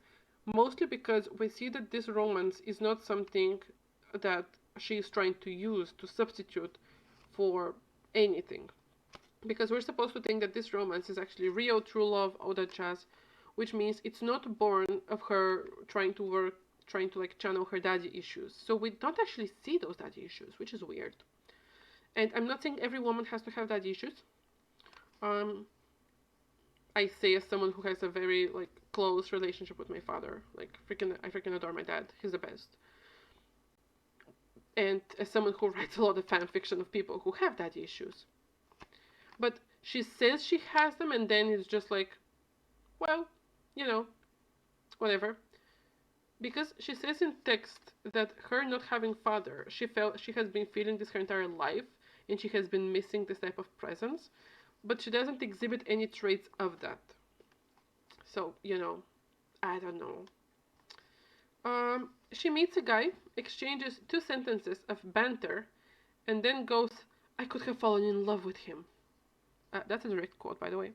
mostly because we see that this romance is not something that she is trying to use to substitute for anything. Because we're supposed to think that this romance is actually real, true love, all that jazz, which means it's not born of her trying to like channel her daddy issues. So we don't actually see those daddy issues, which is weird. And I'm not saying every woman has to have daddy issues. I say as someone who has a very like close relationship with my father. Like I freaking adore my dad. He's the best. And as someone who writes a lot of fan fiction of people who have daddy issues. But she says she has them, and then it's just like, well, whatever. because she says in text that her not having father, she has been feeling this her entire life, and she has been missing this type of presence, but she doesn't exhibit any traits of that. So, I don't know. She meets a guy, exchanges 2 sentences of banter, and then goes, I could have fallen in love with him. That's a direct quote, by the way.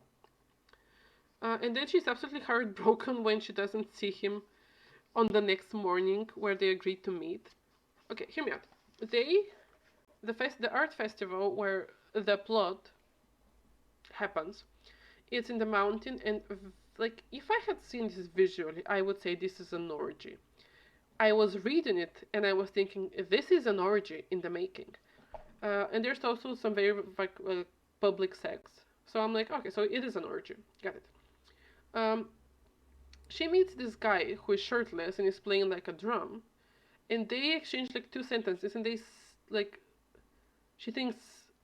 And then she's absolutely heartbroken when she doesn't see him on the next morning where they agreed to meet. Okay, hear me out. The art festival where the plot happens, it's in the mountain, and like if I had seen this visually, I would say this is an orgy. I was reading it and I was thinking this is an orgy in the making. And there's also some very like public sex. So I'm like, okay, so it is an orgy. Got it. Um, she meets this guy who is shirtless and is playing like a drum, and they exchange like 2 sentences, and like she thinks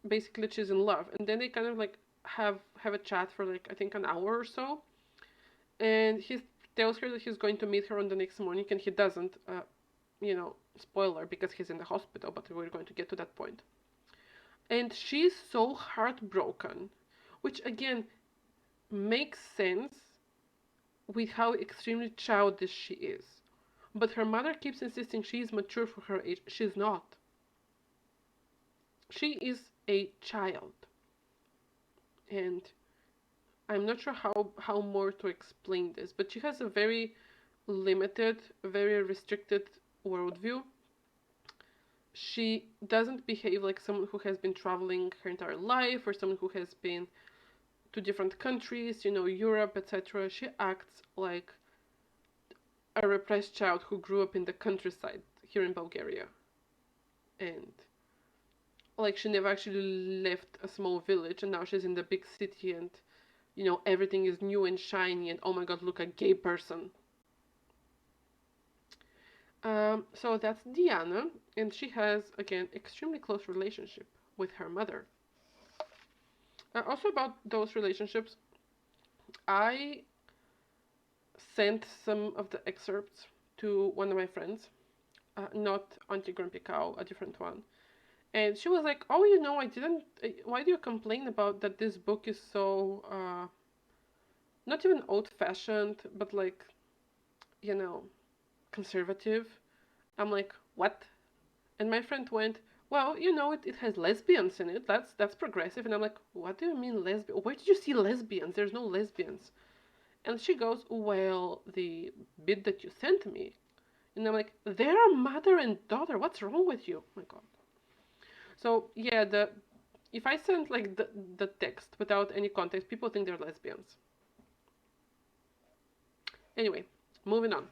basically that she's in love, and then they kind of like have a chat for like I think an hour or so, and he tells her that he's going to meet her on the next morning, and he doesn't. Spoiler because he's in the hospital, but we're going to get to that point. And she's so heartbroken, which again makes sense with how extremely childish she is. But her mother keeps insisting she is mature for her age. She's not. She is a child. And I'm not sure how more to explain this, but she has a very limited, very restricted worldview. She doesn't behave like someone who has been traveling her entire life or someone who has been to different countries, Europe, etc. She acts like a repressed child who grew up in the countryside here in Bulgaria. And like she never actually left a small village, and now she's in the big city, and everything is new and shiny, and oh my god, look, a gay person. So that's Diana, and she has again extremely close relationship with her mother. Also about those relationships, I sent some of the excerpts to one of my friends, not Aunty Grumpy Cow, a different one. And she was like, oh, I didn't, why do you complain about that this book is so, not even old-fashioned, but like, conservative? I'm like, what? And my friend went, well, it has lesbians in it. That's progressive. And I'm like, what do you mean lesbian? Where did you see lesbians? There's no lesbians. And she goes, well, the bit that you sent me. And I'm like, they're a mother and daughter. What's wrong with you? Oh my god. So yeah, if I send like the text without any context, people think they're lesbians. Anyway, moving on.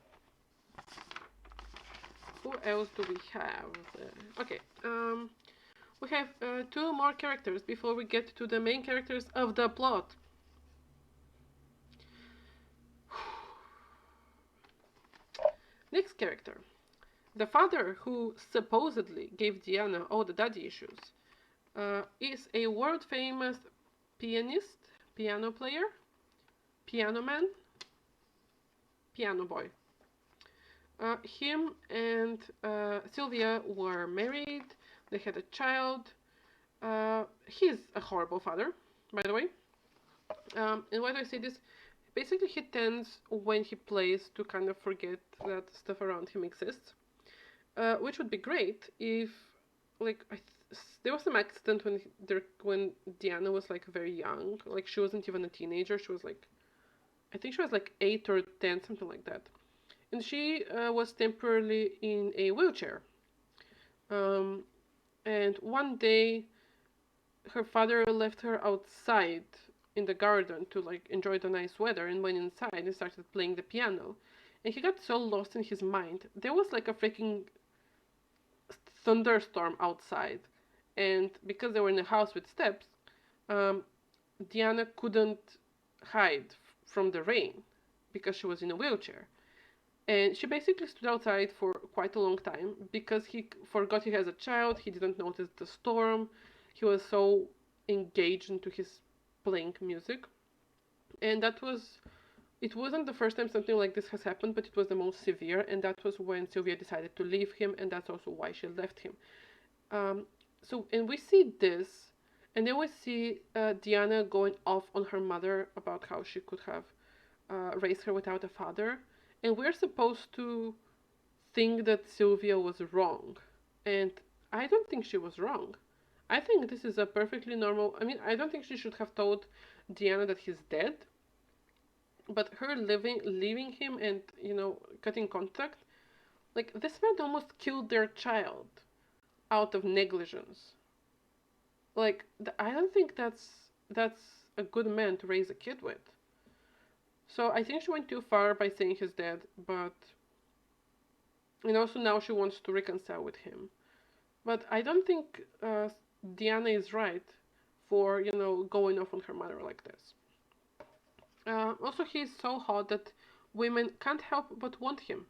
Who else do we have? Okay, we have 2 more characters before we get to the main characters of the plot. Next character. The father who supposedly gave Diana all the daddy issues is a world-famous pianist, piano player, piano man, piano boy. Him and Sylvia were married. They had a child. He's a horrible father, by the way. And why do I say this? Basically, he tends, when he plays, to kind of forget that stuff around him exists. Which would be great if, like, there was some accident when Diana was like very young. Like, she wasn't even a teenager. She was like, I think she was like 8 or 10, something like that. And she was temporarily in a wheelchair. And one day, her father left her outside in the garden to like enjoy the nice weather, and went inside and started playing the piano. And he got so lost in his mind. There was like a freaking thunderstorm outside, and because they were in a house with steps, Diana couldn't hide from the rain because she was in a wheelchair. And she basically stood outside for quite a long time because he forgot he has a child. He didn't notice the storm. He was so engaged into his playing music. And that was it wasn't the first time something like this has happened, but it was the most severe, and that was when Sylvia decided to leave him, and that's also why she left him. Um, and we see this, and then we see Diana going off on her mother about how she could have raised her without a father, and we're supposed to think that Sylvia was wrong, and I don't think she was wrong. I think this is a perfectly normal. I mean, I don't think she should have told Diana that he's dead, but her leaving him and cutting contact, like this man almost killed their child out of negligence. Like I don't think that's a good man to raise a kid with. So I think she went too far by saying he's dead, but and also now she wants to reconcile with him. But I don't think Diana is right for going off on her mother like this. Also, he's so hot that women can't help but want him.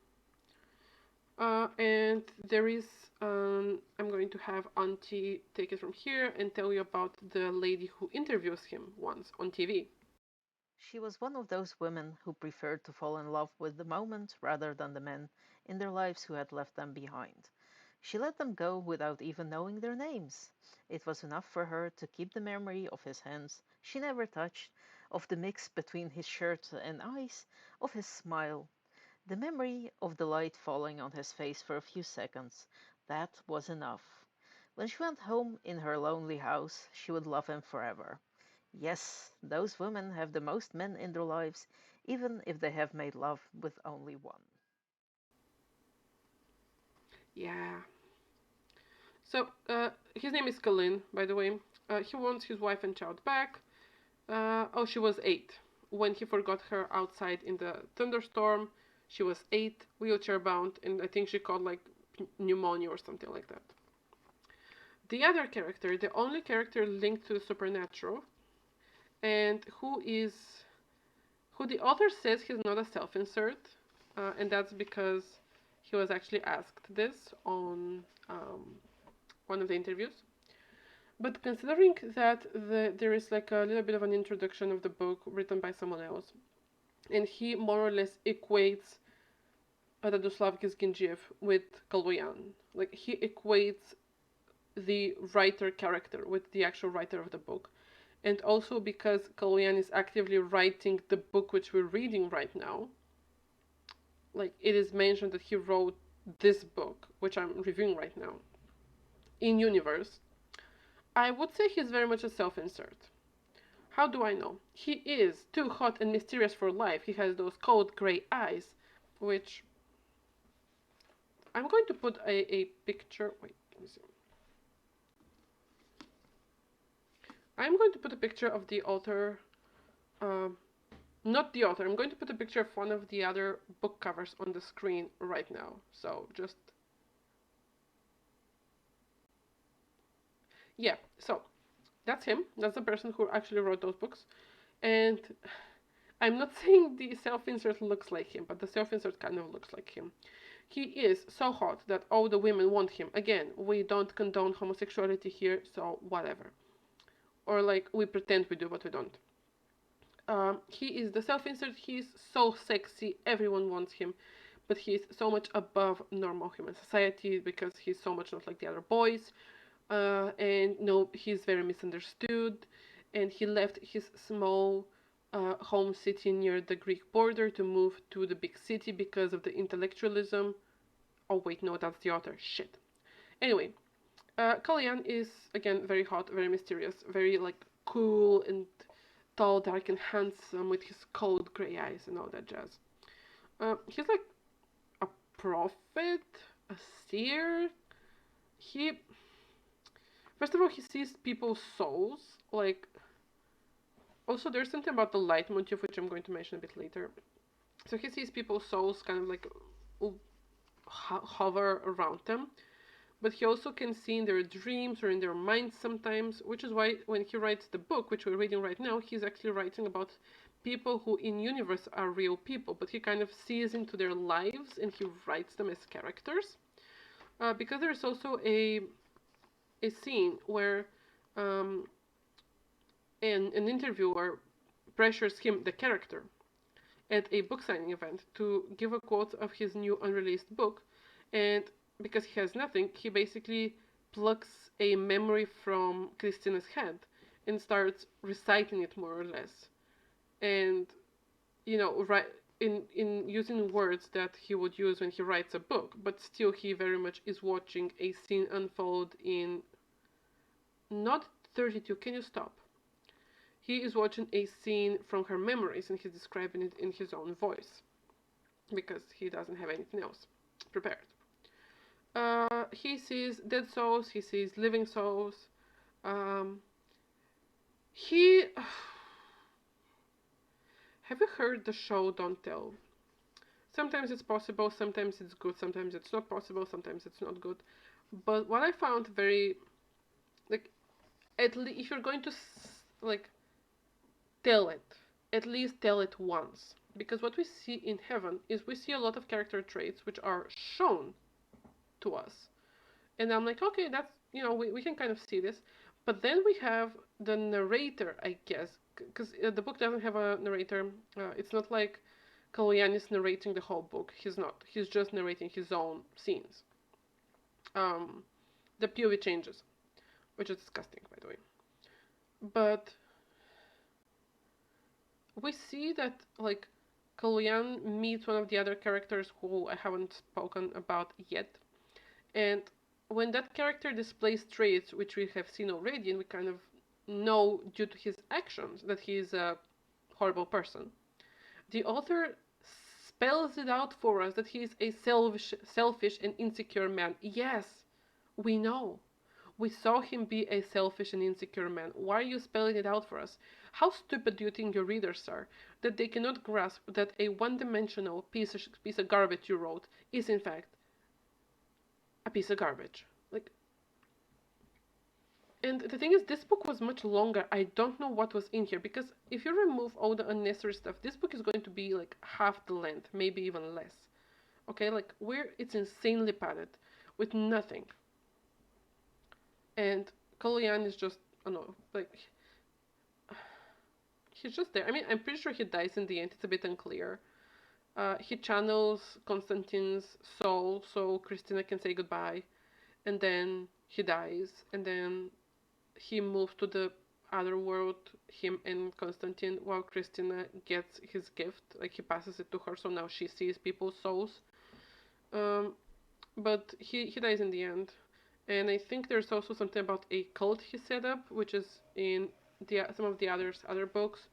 And there is, I'm going to have Auntie take it from here and tell you about the lady who interviews him once on TV. She was one of those women who preferred to fall in love with the moment rather than the men in their lives who had left them behind. She let them go without even knowing their names. It was enough for her to keep the memory of his hands she never touched, of the mix between his shirt and eyes, of his smile, the memory of the light falling on his face for a few seconds. That was enough. When she went home in her lonely house, she would love him forever. Yes, those women have the most men in their lives, even if they have made love with only one. Yeah. So, his name is Colin, by the way. He wants his wife and child back. Oh, she was 8 when he forgot her outside in the thunderstorm. She was 8, wheelchair bound, and I think she caught like pneumonia or something like that. The other character, the only character linked to the supernatural, and who the author says he's not a self-insert, and that's because he was actually asked this on one of the interviews. But considering that there is like a little bit of an introduction of the book written by someone else, and he more or less equates Radoslav Gizginjiev with Kaloyan. Like he equates the writer character with the actual writer of the book. And also because Kaloyan is actively writing the book which we're reading right now, like it is mentioned that he wrote this book, which I'm reviewing right now, in universe, I would say he's very much a self-insert. How do I know? He is too hot and mysterious for life. He has those cold grey eyes, which I'm going to put a picture. Wait, let me see. I'm going to put a picture of the author. Not the author. I'm going to put a picture of one of the other book covers on the screen right now. So just. Yeah, so that's him. That's the person who actually wrote those books. And I'm not saying the self-insert looks like him, but the self-insert kind of looks like him. He is so hot that all the women want him. Again, we don't condone homosexuality here, so whatever. Or like, we pretend we do, but we don't. He is the self-insert. He's so sexy. Everyone wants him. But he's so much above normal human society because he's so much not like the other boys. And no, he's very misunderstood. And he left his small home city near the Greek border to move to the big city because of the intellectualism. Oh wait, no, that's the author. Shit. Anyway, Kalyan is again very hot, very mysterious, very like cool and tall, dark, and handsome with his cold gray eyes and all that jazz. He's like a prophet, a seer. He, first of all, he sees people's souls. Like, also there's something about the light motif which I'm going to mention a bit later. So he sees people's souls kind of like hover around them. But he also can see in their dreams or in their minds sometimes, which is why when he writes the book, which we're reading right now, he's actually writing about people who in universe are real people, but he kind of sees into their lives and he writes them as characters. Because there's also a scene where an interviewer pressures him, the character, at a book signing event to give a quote of his new unreleased book, and because he has nothing, he basically plucks a memory from Christina's head and starts reciting it more or less. And right in using words that he would use when he writes a book, but still he very much is watching a scene unfold in not 32. Can you stop? He is watching a scene from her memories and he's describing it in his own voice because he doesn't have anything else prepared. He sees dead souls, he sees living souls. He Have you heard the show Don't Tell? Sometimes it's possible, sometimes it's good, sometimes it's not possible, sometimes it's not good. But what I found very, like, at least if you're going to, like, tell it, at least tell it once. Because what we see in Heaven is we see a lot of character traits which are shown to us. And I'm like, okay, that's, we can kind of see this. But then we have the narrator, I guess, because the book doesn't have a narrator. It's not like Kaloyan is narrating the whole book. He's not. He's just narrating his own scenes. The POV changes, which is disgusting, by the way. But we see that, like, Kaloyan meets one of the other characters who I haven't spoken about yet. And when that character displays traits which we have seen already, and we kind of know due to his actions that he is a horrible person, the author spells it out for us that he is a selfish and insecure man. Yes, we know. We saw him be a selfish and insecure man. Why are you spelling it out for us? How stupid do you think your readers are, that they cannot grasp that a one-dimensional piece of garbage you wrote is in fact a piece of garbage? Like, and the thing is, this book was much longer. I don't know what was in here, because if you remove all the unnecessary stuff, this book is going to be like half the length, maybe even less. Okay, like, it's insanely padded with nothing. And Kaloyan is just, I don't know, like, he's just there. I mean, I'm pretty sure he dies in the end. It's a bit unclear. He channels Constantine's soul so Christina can say goodbye, and then he dies, and then he moves to the other world, him and Constantine, while Christina gets his gift, like he passes it to her, so now she sees people's souls. But he dies in the end. And I think there's also something about a cult he set up, which is in some of the other books,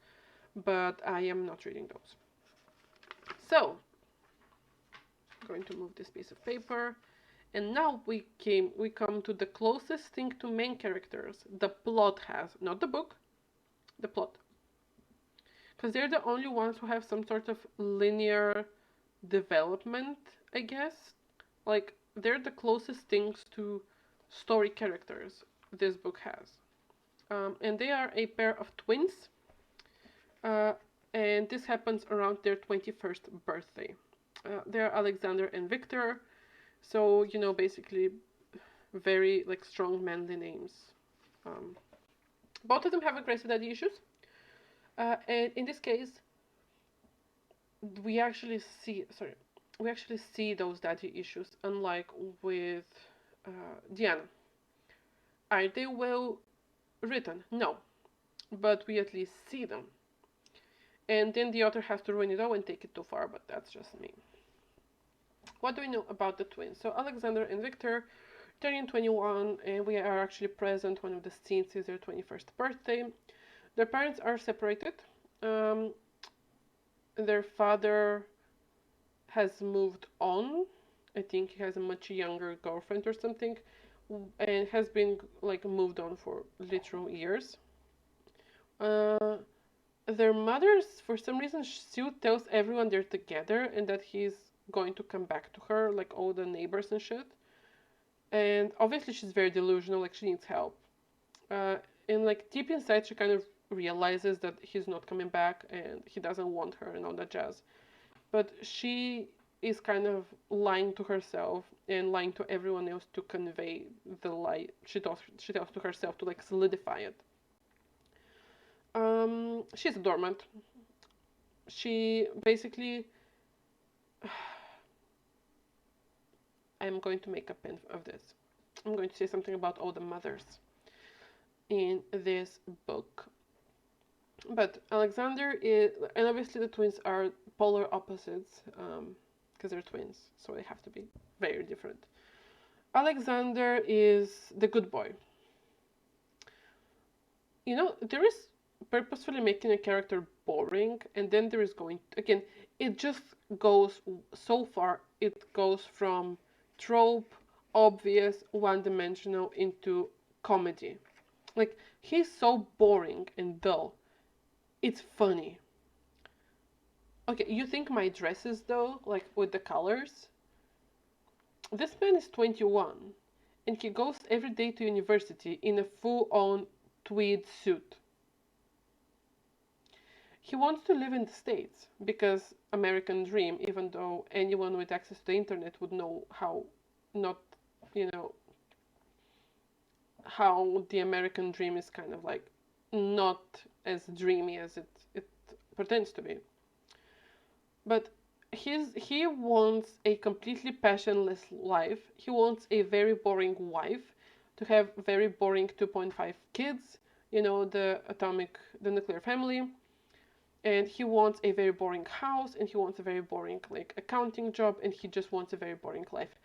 but I am not reading those. So, I'm going to move this piece of paper. And now we come to the closest thing to main characters the plot has. Not the book, the plot. Because they're the only ones who have some sort of linear development, I guess. Like, they're the closest things to story characters this book has. And they are a pair of twins. And this happens around their 21st birthday. They're Alexander and Victor. So, basically very, like, strong manly names. Both of them have aggressive daddy issues. And in this case, we actually see those daddy issues, unlike with Diana. Are they well written? No. But we at least see them. And then the author has to ruin it all and take it too far, but that's just me. What do we know about the twins? So Alexander and Victor turning 21, and we are actually present. One of the scenes is their 21st birthday. Their parents are separated. Their father has moved on. I think he has a much younger girlfriend or something, and has been, like, moved on for literal years. Their mothers, for some reason, still tells everyone they're together and that he's going to come back to her, like all the neighbors and shit. And obviously she's very delusional, like she needs help. And like deep inside she kind of realizes that he's not coming back and he doesn't want her and all that jazz. But she is kind of lying to herself and lying to everyone else to convey the lie she tells to herself to, like, solidify it. She's a dormant. she basically, I'm going to make a pen of this. I'm going to say something about all the mothers in this book. But Alexander is, and obviously the twins are polar opposites, because they're twins, so they have to be very different. Alexander is the good boy. You know, there is purposefully making a character boring, and then there is going, again, it just goes so far. It goes from trope, obvious, one-dimensional into comedy. Like, he's so boring and dull. It's funny. Okay, you think my dresses though, like with the colors? This man is 21 and he goes every day to university in a full-on tweed suit. He wants to live in the States because American dream, even though anyone with access to the internet would know how not, you know, how the American dream is kind of like not as dreamy as it pretends to be. But he wants a completely passionless life. He wants a very boring wife, to have very boring 2.5 kids, you know, the nuclear family. And he wants a very boring house, and he wants a very boring like accounting job, and he just wants a very boring life.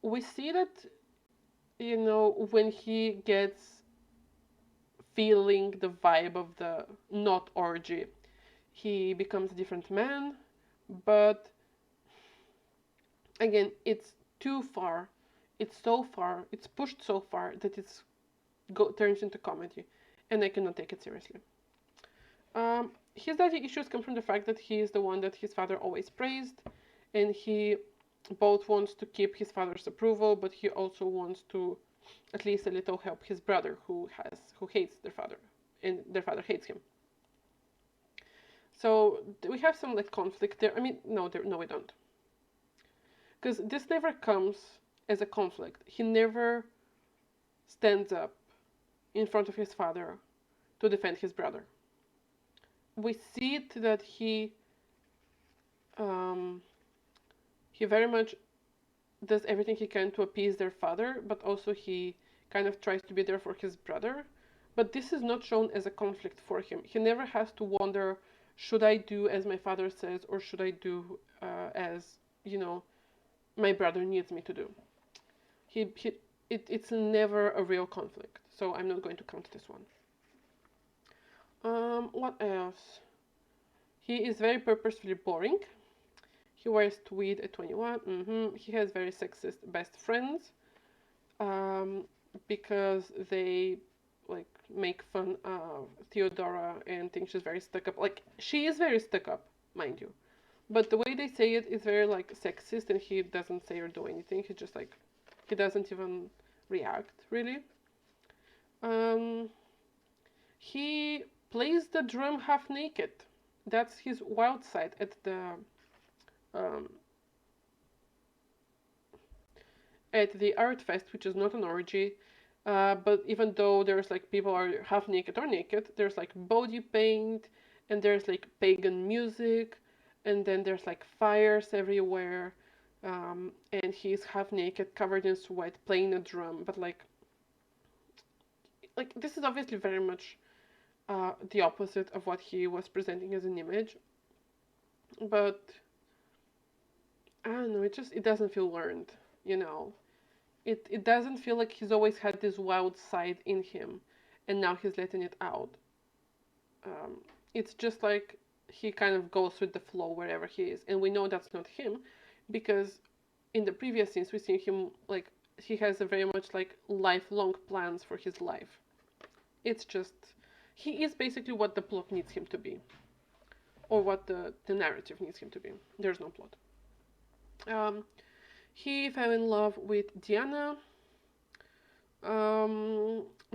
We see that, you know, when he gets feeling the vibe of the not orgy, he becomes a different man, but again, it's too far. It's so far, it's pushed so far that turns into comedy, and I cannot take it seriously. His daddy issues come from the fact that he is the one that his father always praised, and he both wants to keep his father's approval, but he also wants to at least a little help his brother who hates their father, and their father hates him. So we have some like conflict there. I mean, no, we don't, because this never comes as a conflict. He never stands up in front of his father to defend his brother. We see it that he very much does everything he can to appease their father, but also he kind of tries to be there for his brother. But this is not shown as a conflict for him. He never has to wonder, should I do as my father says, or should I do as, you know, my brother needs me to do. It's never a real conflict, so I'm not going to count this one. What else? He is very purposefully boring. He wears tweed at 21. He has very sexist best friends, because they like make fun of Theodora and think she's very stuck up. Like, she is very stuck up, mind you, but the way they say it is very like sexist, and he doesn't say or do anything. He just like, he doesn't even react really. He plays the drum half naked. That's his wild side at the art fest, which is not an orgy. But even though there's like people are half naked or naked, there's like body paint, and there's like pagan music, and then there's like fires everywhere, and he's half naked, covered in sweat, playing a drum. But like this is obviously very much the opposite of what he was presenting as an image. But I don't know, it doesn't feel learned, you know. It doesn't feel like he's always had this wild side in him, and now he's letting it out. It's just like he kind of goes with the flow wherever he is, and we know that's not him, because in the previous scenes we see him like he has a very much like lifelong plans for his life. It's just, he is basically what the plot needs him to be, or what the narrative needs him to be. There's no plot. He fell in love with Diana.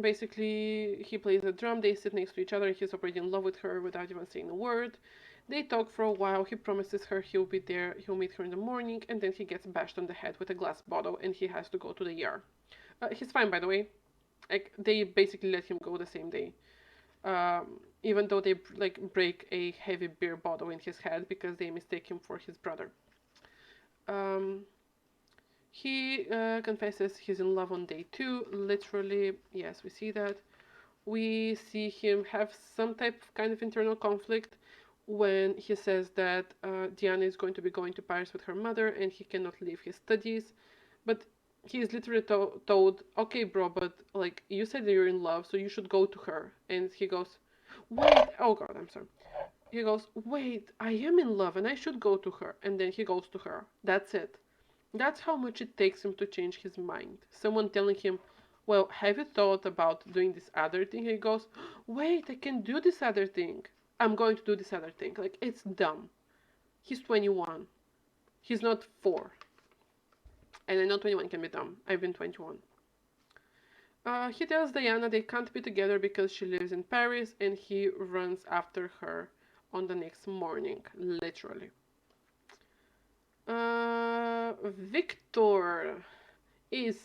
Basically, he plays the drum, they sit next to each other, and he's already in love with her without even saying a word. They talk for a while, he promises her he'll be there, he'll meet her in the morning, and then he gets bashed on the head with a glass bottle, and he has to go to the ER. He's fine, by the way. Like, they basically let him go the same day. even though they like break a heavy beer bottle in his head because they mistake him for his brother. Um, he confesses he's in love on day 2. Literally, yes, we see that. We see him have some type of kind of internal conflict when he says that Diana is going to be going to Paris with her mother and he cannot leave his studies. But he is literally told, okay, bro, but like you said that you're in love, so you should go to her. And he goes, wait, oh god, I'm sorry. He goes, wait, I am in love and I should go to her. And then he goes to her. That's it. That's how much it takes him to change his mind. Someone telling him, well, have you thought about doing this other thing? He goes, wait, I can do this other thing. I'm going to do this other thing. Like, it's dumb. He's 21. He's not 4. And I know 21 can be dumb. I've been 21. He tells Diana they can't be together because she lives in Paris, and he runs after her on the next morning, literally. Victor is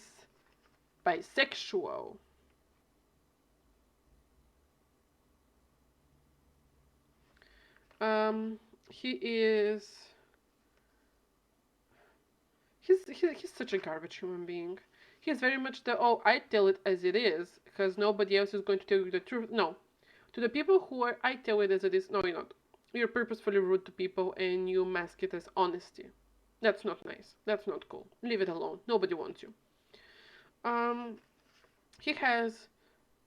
bisexual. He is. He's such a garbage human being. He's very much the, oh, I tell it as it is because nobody else is going to tell you the truth. No, to the people who are, I tell it as it is. No, you're not. You're purposefully rude to people and you mask it as honesty. That's not nice. That's not cool. Leave it alone. Nobody wants you. He has.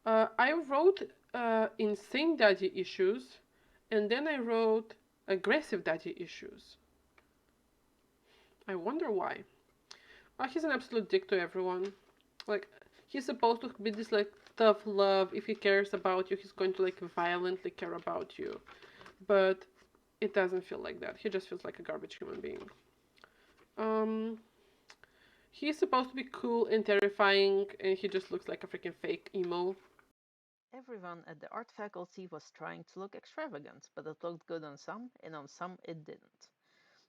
I wrote insane daddy issues, and then I wrote aggressive daddy issues. I wonder why. He's an absolute dick to everyone. Like, he's supposed to be this like tough love. If he cares about you, he's going to like violently care about you. But it doesn't feel like that. He just feels like a garbage human being. He's supposed to be cool and terrifying, and he just looks like a freaking fake emo. Everyone at the art faculty was trying to look extravagant, but it looked good on some, and on some it didn't.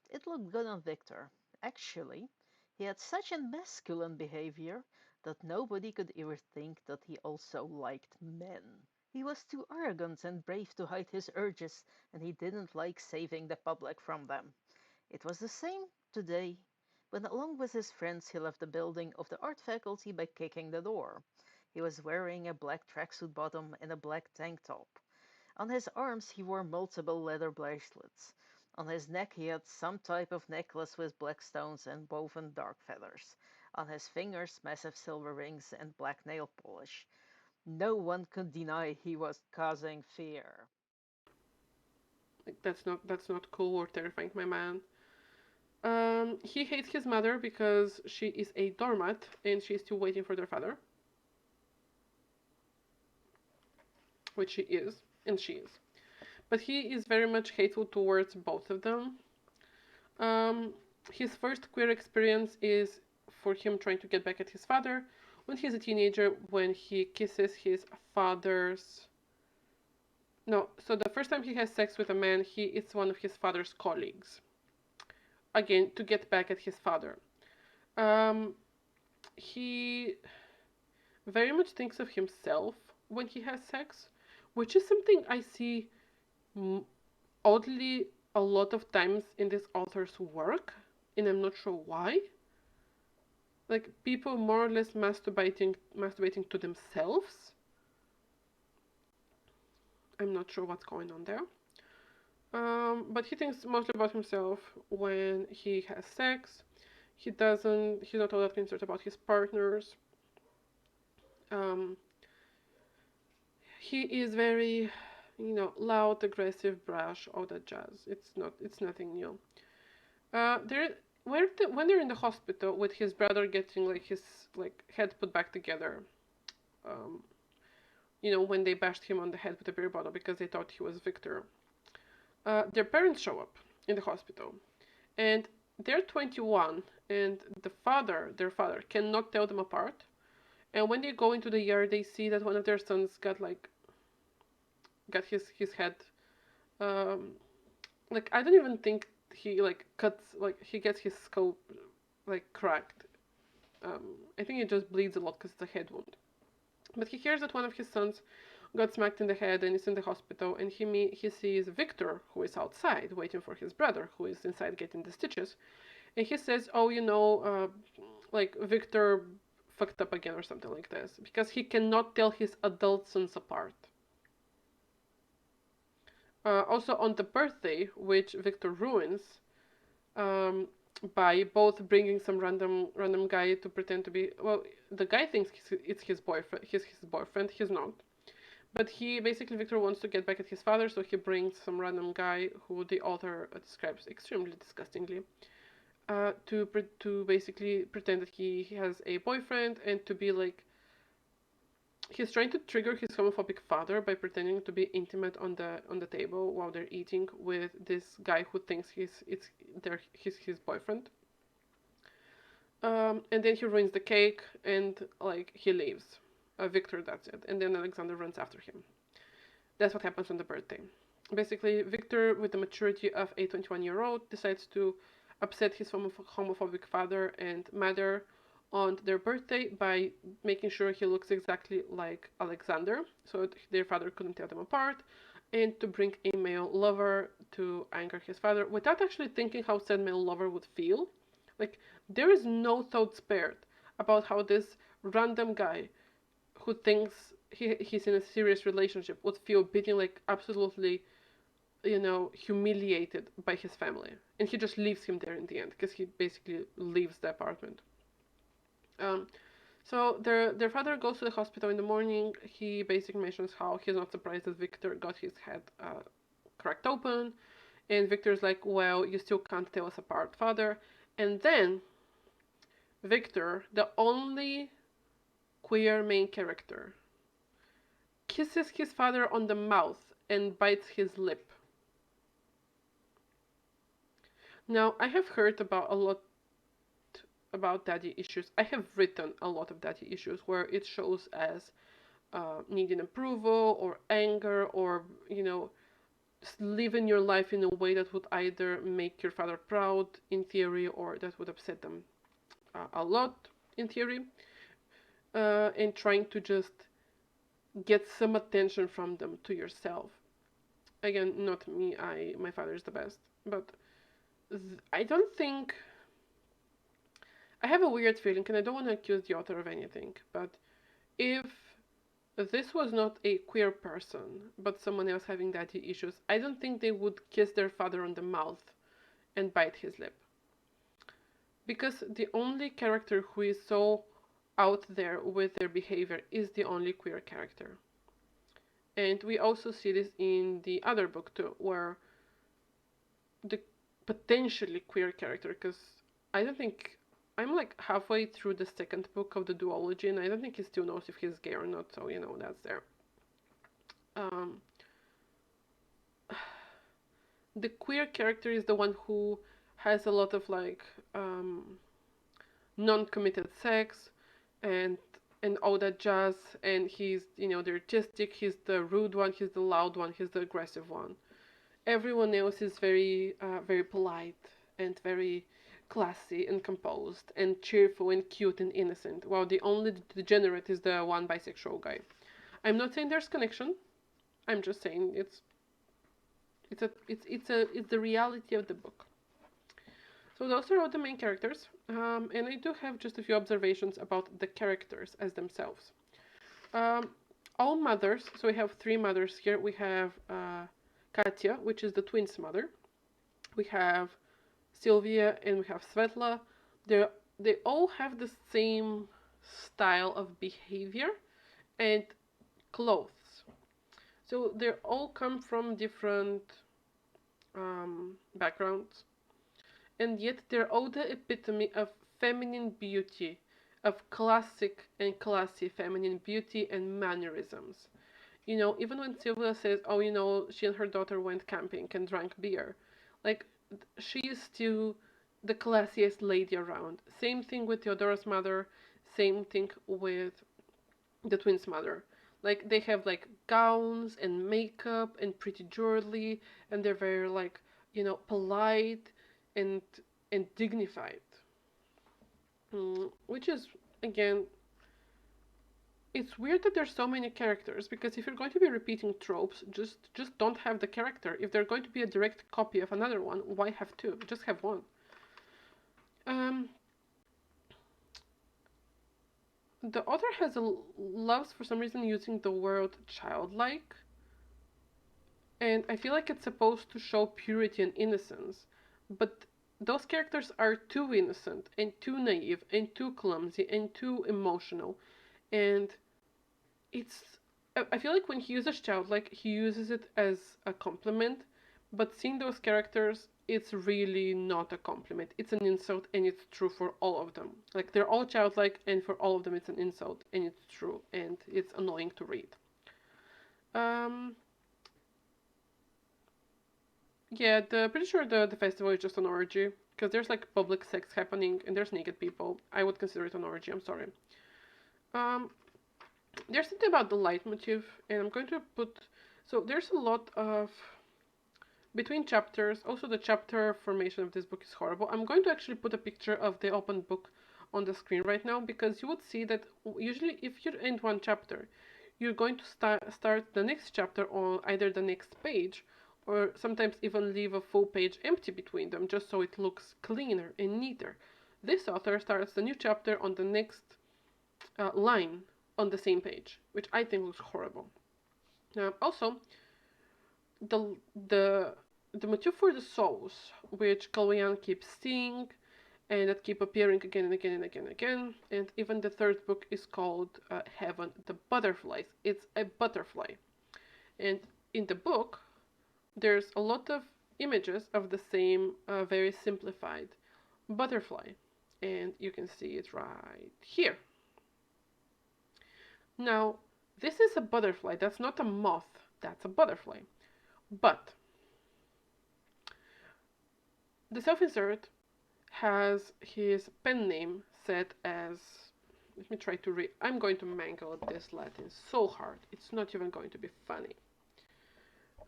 It looked good on Victor. Actually, he had such a masculine behavior that nobody could ever think that he also liked men. He was too arrogant and brave to hide his urges, and he didn't like saving the public from them. It was the same today, when along with his friends he left the building of the art faculty by kicking the door. He was wearing a black tracksuit bottom and a black tank top. On his arms he wore multiple leather bracelets. On his neck he had some type of necklace with black stones and woven dark feathers. On his fingers massive silver rings and black nail polish. No one could deny he was causing fear. Like, that's not cool or terrifying, my man. He hates his mother because she is a doormat and she's still waiting for their father. Which she is, and she is. But he is very much hateful towards both of them. His first queer experience is for him trying to get back at his father when he's a teenager, when he kisses his father's. No, so the first time he has sex with a man, it's one of his father's colleagues. Again, to get back at his father. He very much thinks of himself when he has sex, which is something I see oddly a lot of times in this author's work, and I'm not sure why. Like, people more or less masturbating to themselves. I'm not sure what's going on there. But he thinks mostly about himself when he has sex. He's not all that concerned about his partners. He is very, loud, aggressive, brash, all that jazz. It's nothing new. When they're in the hospital with his brother getting like his like head put back together, um, when they bashed him on the head with a beer bottle because they thought he was Victor. Their parents show up in the hospital, and they're 21, and their father, cannot tell them apart. And when they go into the yard, they see that one of their sons got his head, like I don't even think he like cuts like he gets his skull like cracked. I think it just bleeds a lot because it's a head wound. But he hears that one of his sons got smacked in the head and is in the hospital, and he sees Victor, who is outside waiting for his brother, who is inside getting the stitches, and he says, "Oh, like Victor fucked up again or something like this," because he cannot tell his adult sons apart. Also on the birthday, which Victor ruins, um, by both bringing some random guy to pretend to be, well, the guy thinks it's his boyfriend. He's his boyfriend. He's not. But Victor wants to get back at his father, so he brings some random guy who the author describes extremely disgustingly, to basically pretend that he has a boyfriend and to be like, he's trying to trigger his homophobic father by pretending to be intimate on the table while they're eating with this guy who thinks he's his boyfriend. And then he ruins the cake and like he leaves. Victor, that's it. And then Alexander runs after him. That's what happens on the birthday. Basically, Victor, with the maturity of a 21-year-old, decides to upset his homophobic father and mother on their birthday by making sure he looks exactly like Alexander, so their father couldn't tell them apart, and to bring a male lover to anger his father without actually thinking how said male lover would feel. Like, there is no thought spared about how this random guy who thinks he's in a serious relationship would feel being like absolutely, humiliated by his family. And he just leaves him there in the end, because he basically leaves the apartment. So their father goes to the hospital in the morning. He basically mentions how he's not surprised that Victor got his head cracked open. And Victor's like, well, you still can't tell us apart, father. And then Victor, the only queer main character, kisses his father on the mouth and bites his lip. Now, I have heard about a lot about daddy issues. I have written a lot of daddy issues where it shows as needing approval or anger or, living your life in a way that would either make your father proud in theory or that would upset them a lot in theory, and trying to just get some attention from them to yourself. Again, not me. My father is the best, but I don't think. I have a weird feeling, and I don't want to accuse the author of anything, but if this was not a queer person, but someone else having daddy issues, I don't think they would kiss their father on the mouth and bite his lip. Because the only character who is so out there with their behavior is the only queer character. And we also see this in the other book too, where the potentially queer character, because I don't think, I'm like halfway through the second book of the duology, and I don't think he still knows if he's gay or not, so that's there. The queer character is the one who has a lot of like non-committed sex and all that jazz, and he's the artistic, he's the rude one, he's the loud one, he's the aggressive one. Everyone else is very very polite and very classy and composed and cheerful and cute and innocent, while the only degenerate is the one bisexual guy. I'm not saying there's connection. I'm just saying it's the reality of the book. So those are all the main characters, and I do have just a few observations about the characters as themselves. All mothers, so we have three mothers here. We have Katya, which is the twins' mother. We have Sylvia, and we have Svetla. They all have the same style of behavior and clothes. So they all come from different backgrounds, and yet they're all the epitome of feminine beauty, of classic and classy feminine beauty and mannerisms. Even when Sylvia says, oh, she and her daughter went camping and drank beer, like, she is still the classiest lady around. Same thing with Theodora's mother, same thing with the twins' mother. Like, they have like gowns and makeup and pretty jewelry, and they're very like, polite and dignified. Which is, again, it's weird that there's so many characters, because if you're going to be repeating tropes, just don't have the character. If they're going to be a direct copy of another one, why have two? Just have one. Um, the author loves for some reason using the word childlike, and I feel like it's supposed to show purity and innocence, but those characters are too innocent and too naive and too clumsy and too emotional, and it's I feel like when he uses childlike, he uses it as a compliment, but seeing those characters, it's really not a compliment. It's an insult, and it's true for all of them. Like, they're all childlike, and for all of them, it's an insult, and it's true, and it's annoying to read. Um, yeah, pretty sure the festival is just an orgy, because there's like public sex happening, and there's naked people. I would consider it an orgy. I'm sorry. Um, there's something about the leitmotif, and I'm going to put. So there's a lot of between chapters. Also, the chapter formation of this book is horrible. I'm going to actually put a picture of the open book on the screen right now, because you would see that usually if you end one chapter, you're going to start the next chapter on either the next page, or sometimes even leave a full page empty between them, just so it looks cleaner and neater. This author starts the new chapter on the next line on the same page, which I think looks horrible. Also, the the the motif for the souls, which Kalyan keeps seeing, and that keep appearing again and again and again and again, and even the third book is called Heaven, the Butterflies. It's a butterfly, and in the book, there's a lot of images of the same very simplified butterfly, and you can see it right here. Now, this is a butterfly. That's not a moth. That's a butterfly. But the self-insert has his pen name set as, let me try to read. I'm going to mangle this Latin so hard. It's not even going to be funny.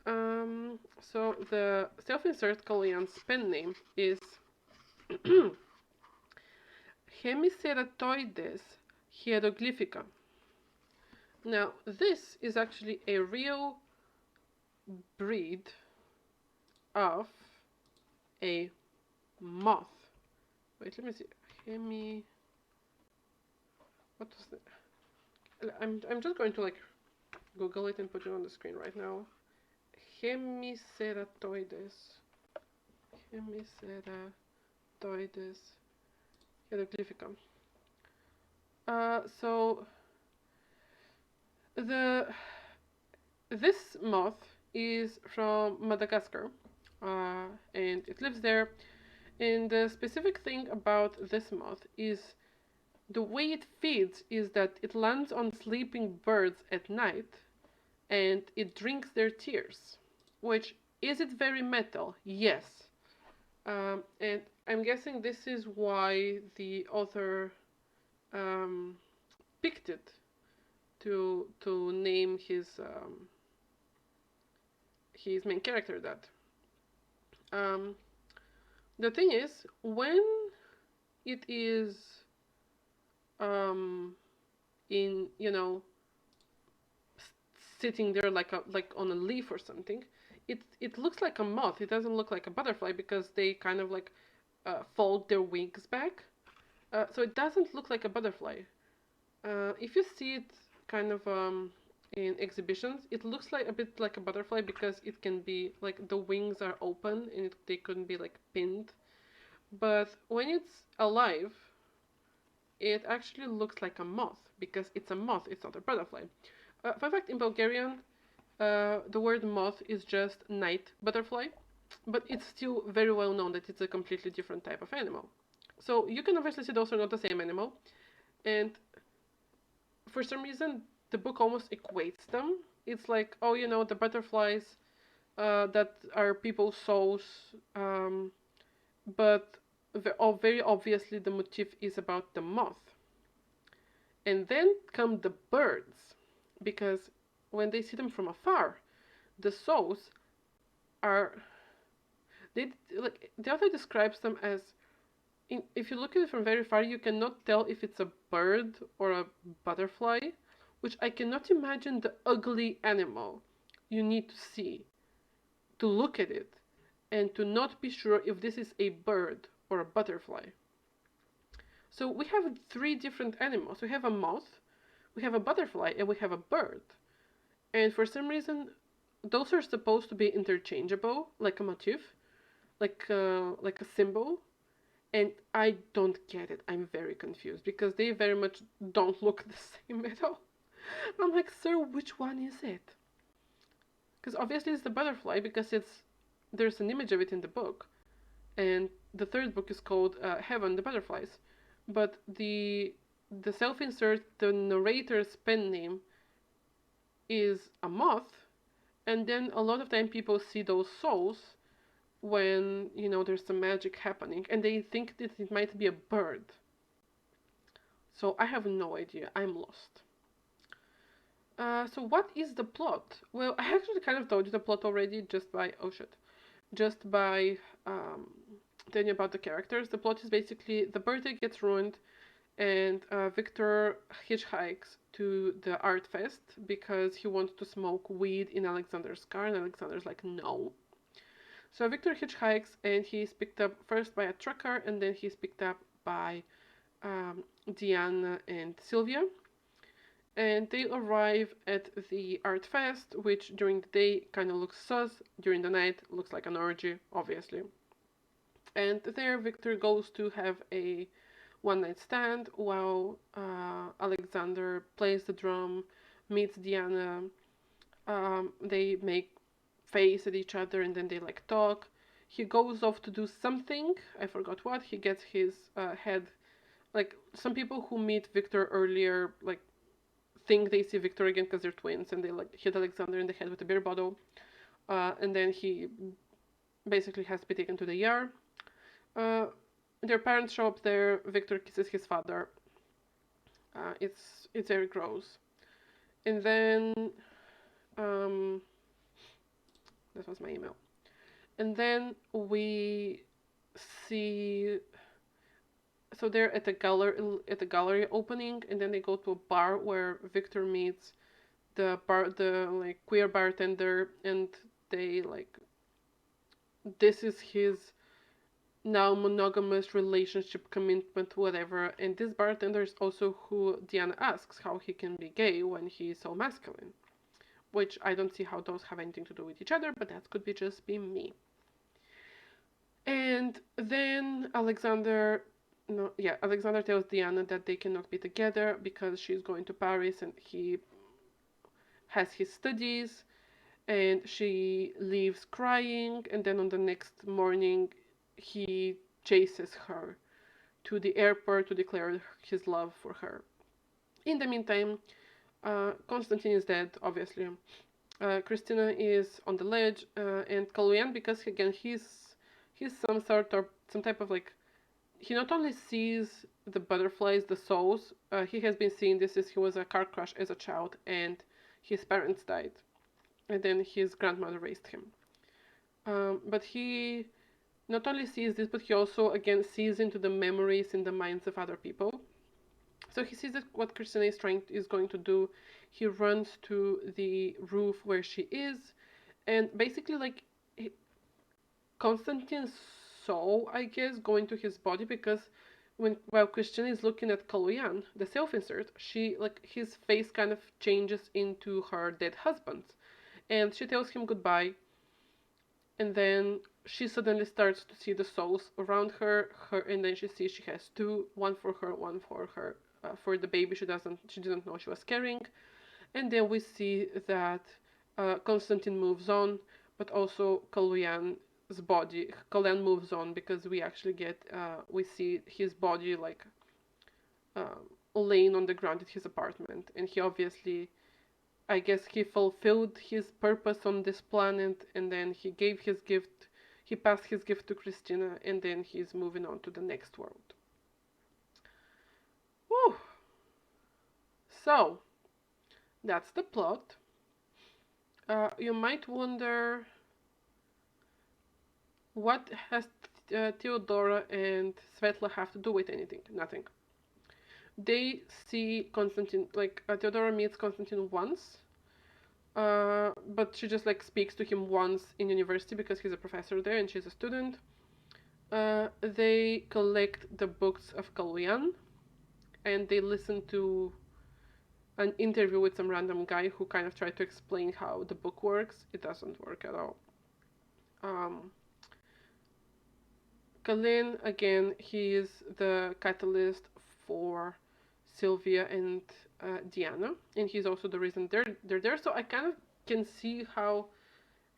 So the self-insert Kalyan's pen name is Hemiceratoides hieroglyphica. Now, this is actually a real breed of a moth. Wait, let me see. What was that? I'm just going to like Google it and put it on the screen right now. Hemiceratoides hieroglyphica. So this moth is from Madagascar, and it lives there. And the specific thing about this moth is the way it feeds is that it lands on sleeping birds at night, and it drinks their tears. Which, is it very metal? Yes. And I'm guessing this is why the author picked it to name his main character that. The thing is, when it is in, you know, sitting there like on a leaf or something, it looks like a moth. It doesn't look like a butterfly, because they kind of like fold their wings back, so it doesn't look like a butterfly. If you see it kind of in exhibitions, it looks like a bit like a butterfly, because it can be like the wings are open and they couldn't be like pinned. But when it's alive, it actually looks like a moth, because it's a moth. It's not a butterfly. Fun fact: in Bulgarian, the word moth is just night butterfly, but it's still very well known that it's a completely different type of animal. So you can obviously see those are not the same animal, and for some reason the book almost equates them. It's like, oh, you know, the butterflies that are people's souls, but very obviously the motif is about the moth. And then come the birds, because when they see them from afar, the souls are, like, the author describes them as, if you look at it from very far, you cannot tell if it's a bird or a butterfly, which I cannot imagine the ugly animal you need to see to look at it and to not be sure if this is a bird or a butterfly. So we have three different animals. We have a moth, we have a butterfly, and we have a bird. And for some reason, those are supposed to be interchangeable, like a motif, like a symbol. And I don't get it. I'm very confused because they very much don't look the same at all. I'm like, sir, which one is it? Because obviously it's the butterfly because there's an image of it in the book, and the third book is called Heaven, the Butterflies. But the self-insert, the narrator's pen name is a moth, and then a lot of time people see those souls when there's some magic happening, and they think that it might be a bird. So I have no idea. I'm lost. So what is the plot? Well, I actually kind of told you the plot already just by telling you about the characters. The plot is basically the birthday gets ruined, and Victor hitchhikes to the art fest because he wants to smoke weed in Alexander's car, and Alexander's like, no. So Victor hitchhikes, and he's picked up first by a trucker, and then he's picked up by Diana and Sylvia. And they arrive at the art fest, which during the day kind of looks sus, during the night looks like an orgy, obviously. And there Victor goes to have a one-night stand while Alexander plays the drum, meets Diana. They make face at each other, and then they like talk. He goes off to do something, I forgot what. He gets his head, like some people who meet Victor earlier like think they see Victor again because they're twins, and they like hit Alexander in the head with a beer bottle, and then he basically has to be taken to the ER. Their parents show up there. Victor kisses his father. It's very gross. And then that was my email. And then we see, so they're at the gallery opening, and then they go to a bar where Victor meets the like queer bartender, and they like, this is his now monogamous relationship commitment, whatever. And this bartender is also who Diana asks how he can be gay when he's so masculine, which I don't see how those have anything to do with each other, but that could be just be me. And then Alexander tells Diana that they cannot be together because she's going to Paris and he has his studies, and she leaves crying, and then on the next morning he chases her to the airport to declare his love for her. In the meantime, Constantine is dead, obviously. Christina is on the ledge, and Kaloyan, because again he's some type of like, he not only sees the butterflies, the souls, he has been seeing this since he was a car crash as a child, and his parents died, and then his grandmother raised him. But he not only sees this, but he also again sees into the memories in the minds of other people. So he sees that what Christina is going to do. He runs to the roof where she is, and basically like Constantine saw, I guess, going to his body, because while Christina is looking at Kaloyan, the self-insert, she like his face kind of changes into her dead husband's, and she tells him goodbye, and then she suddenly starts to see the souls around her, and then she sees she has two, one for her, one for her, for the baby she didn't know she was carrying. And then we see that Constantine moves on, but also Kaloyan moves on, because we actually we see his body like laying on the ground at his apartment, and he obviously, I guess he fulfilled his purpose on this planet, and then he passed his gift to Christina, and then he's moving on to the next world. Whew. So, that's the plot. You might wonder, what has Theodora and Svetla have to do with anything? Nothing. they see Constantine, like Theodora meets Constantine once, but she just like speaks to him once in university because he's a professor there and she's a student. They collect the books of Kaloyan and they listen to an interview with some random guy who kind of tried to explain how the book works. It doesn't work at all. Um, Kalin, again, he is the catalyst for Sylvia and Diana, and he's also the reason they're there. So I kind of can see how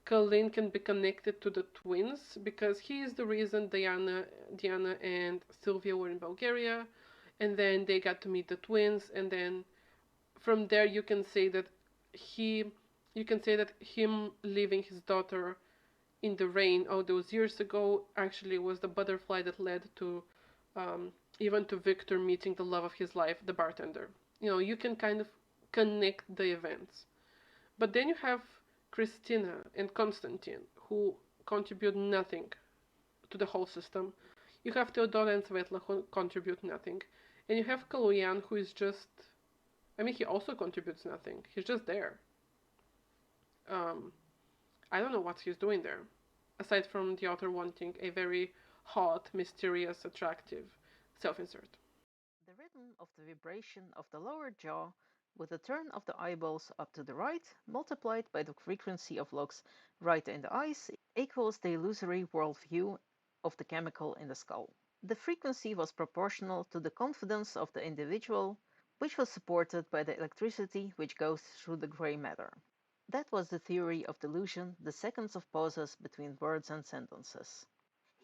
Kalin can be connected to the twins because he is the reason Diana and Sylvia were in Bulgaria, and then they got to meet the twins, and then from there he you can say that him leaving his daughter in the rain all those years ago actually was the butterfly that led to even to Victor meeting the love of his life, the bartender. You know, you can kind of connect the events. But then you have Christina and Constantine, who contribute nothing to the whole system. You have Theodora and Svetla, who contribute nothing. And you have Kaloyan, who is just. I mean, he also contributes nothing. He's just there. Um, I don't know what he's doing there, aside from the author wanting a very hot, mysterious, attractive self-insert. The rhythm of the vibration of the lower jaw with the turn of the eyeballs up to the right multiplied by the frequency of looks right in the eyes equals the illusory worldview of the chemical in the skull. The frequency was proportional to the confidence of the individual, which was supported by the electricity which goes through the gray matter. That was the theory of delusion, the seconds of pauses between words and sentences.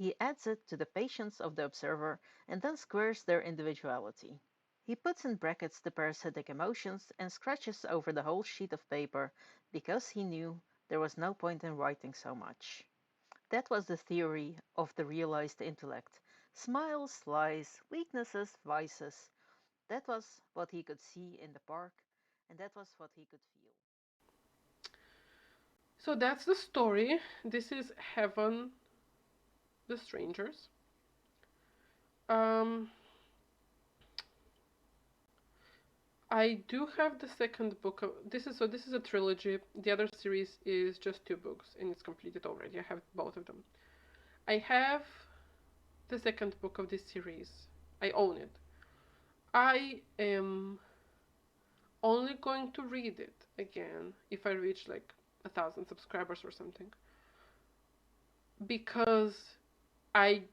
He adds it to the patience of the observer and then squares their individuality. He puts in brackets the parasitic emotions and scratches over the whole sheet of paper because he knew there was no point in writing so much. That was the theory of the realized intellect. Smiles, lies, weaknesses, vices. That was what he could see in the park, and that was what he could feel. So that's the story. This is Heaven, the Strangers. Um, I do have the second book of this is a trilogy. The other series is just two books and it's completed already. I have both of them. I have the second book of this series. I own it. I am only going to read it again if I reach like 1,000 subscribers or something. Because I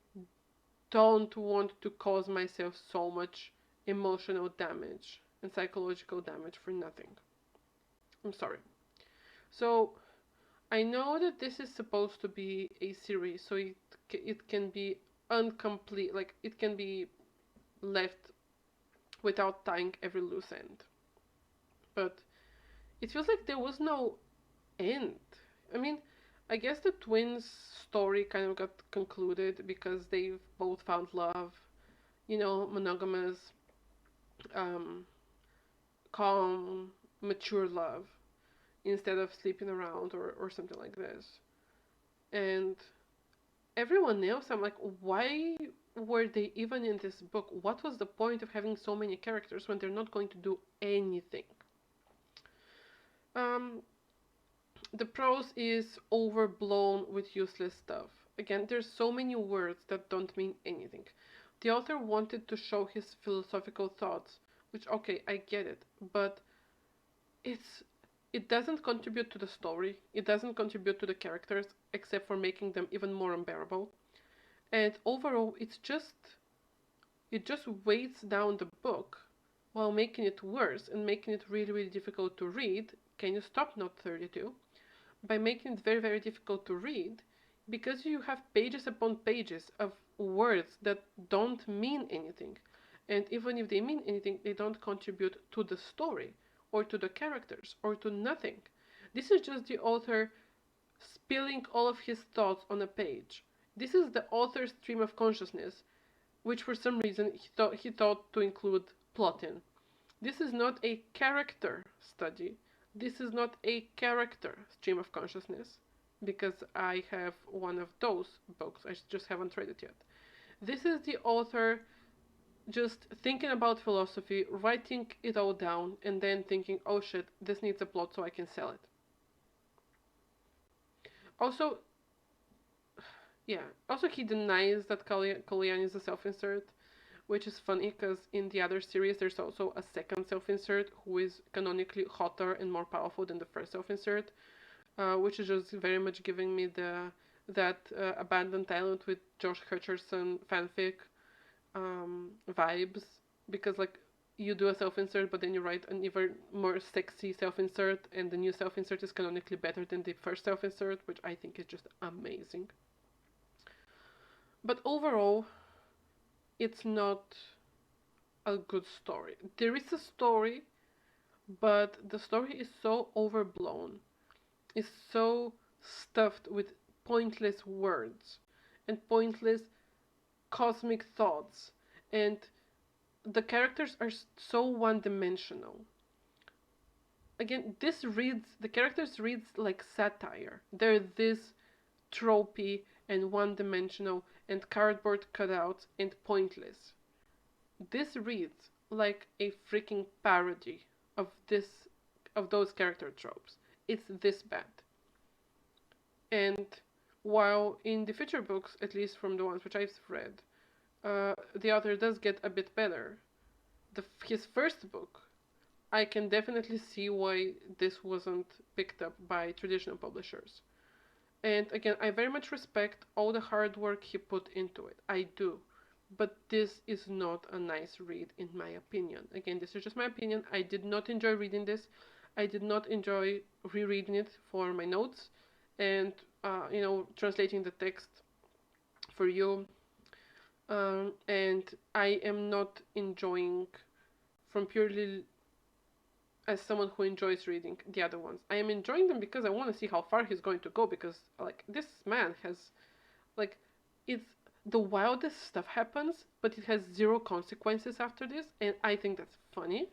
don't want to cause myself so much emotional damage and psychological damage for nothing. I'm sorry. So I know that this is supposed to be a series, so it can be incomplete, like it can be left without tying every loose end. But it feels like there was no end. I mean, I guess the twins' story kind of got concluded because they've both found love, you know, monogamous, um, calm, mature love instead of sleeping around or something like this. And everyone else, I'm like, why were they even in this book? What was the point of having so many characters when they're not going to do anything? Um, the prose is overblown with useless stuff. Again, there's so many words that don't mean anything. The author wanted to show his philosophical thoughts, which okay, I get it, but it's it doesn't contribute to the story. It doesn't contribute to the characters except for making them even more unbearable. And overall, it just weights down the book while making it worse and making it really, really difficult to read. Can you stop Note 32? By making it very, very difficult to read because you have pages upon pages of words that don't mean anything. And even if they mean anything, they don't contribute to the story or to the characters or to nothing. This is just the author spilling all of his thoughts on a page. This is the author's stream of consciousness, which for some reason he thought to include plot in. This is not a character study. This is not a character stream of consciousness, because I have one of those books. I just haven't read it yet. This is the author just thinking about philosophy, writing it all down, and then thinking, oh shit, this needs a plot so I can sell it. Also, yeah, also he denies that Kalyan is a self-insert, which is funny because in the other series there's also a second self-insert who is canonically hotter and more powerful than the first self-insert, which is just very much giving me that abandoned talent with Josh Hutcherson fanfic vibes, because like you do a self-insert but then you write an even more sexy self-insert and the new self-insert is canonically better than the first self-insert, which I think is just amazing. But overall, it's not a good story. There is a story, but the story is so overblown. It's so stuffed with pointless words and pointless cosmic thoughts, and the characters are so one-dimensional. Again, the characters reads like satire. They're this tropey and one-dimensional and cardboard cutouts and pointless. This reads like a freaking parody of those character tropes. It's this bad. And while in the future books, at least from the ones which I've read, the author does get a bit better. His first book, I can definitely see why this wasn't picked up by traditional publishers. And again, I very much respect all the hard work he put into it. I do. But this is not a nice read, in my opinion. Again, this is just my opinion. I did not enjoy reading this. I did not enjoy rereading it for my notes and, translating the text for you. And I am not enjoying, from purely as someone who enjoys reading the other ones. I am enjoying them because I want to see how far he's going to go, because like this man has like it's the wildest stuff happens, but it has zero consequences after this, and I think that's funny.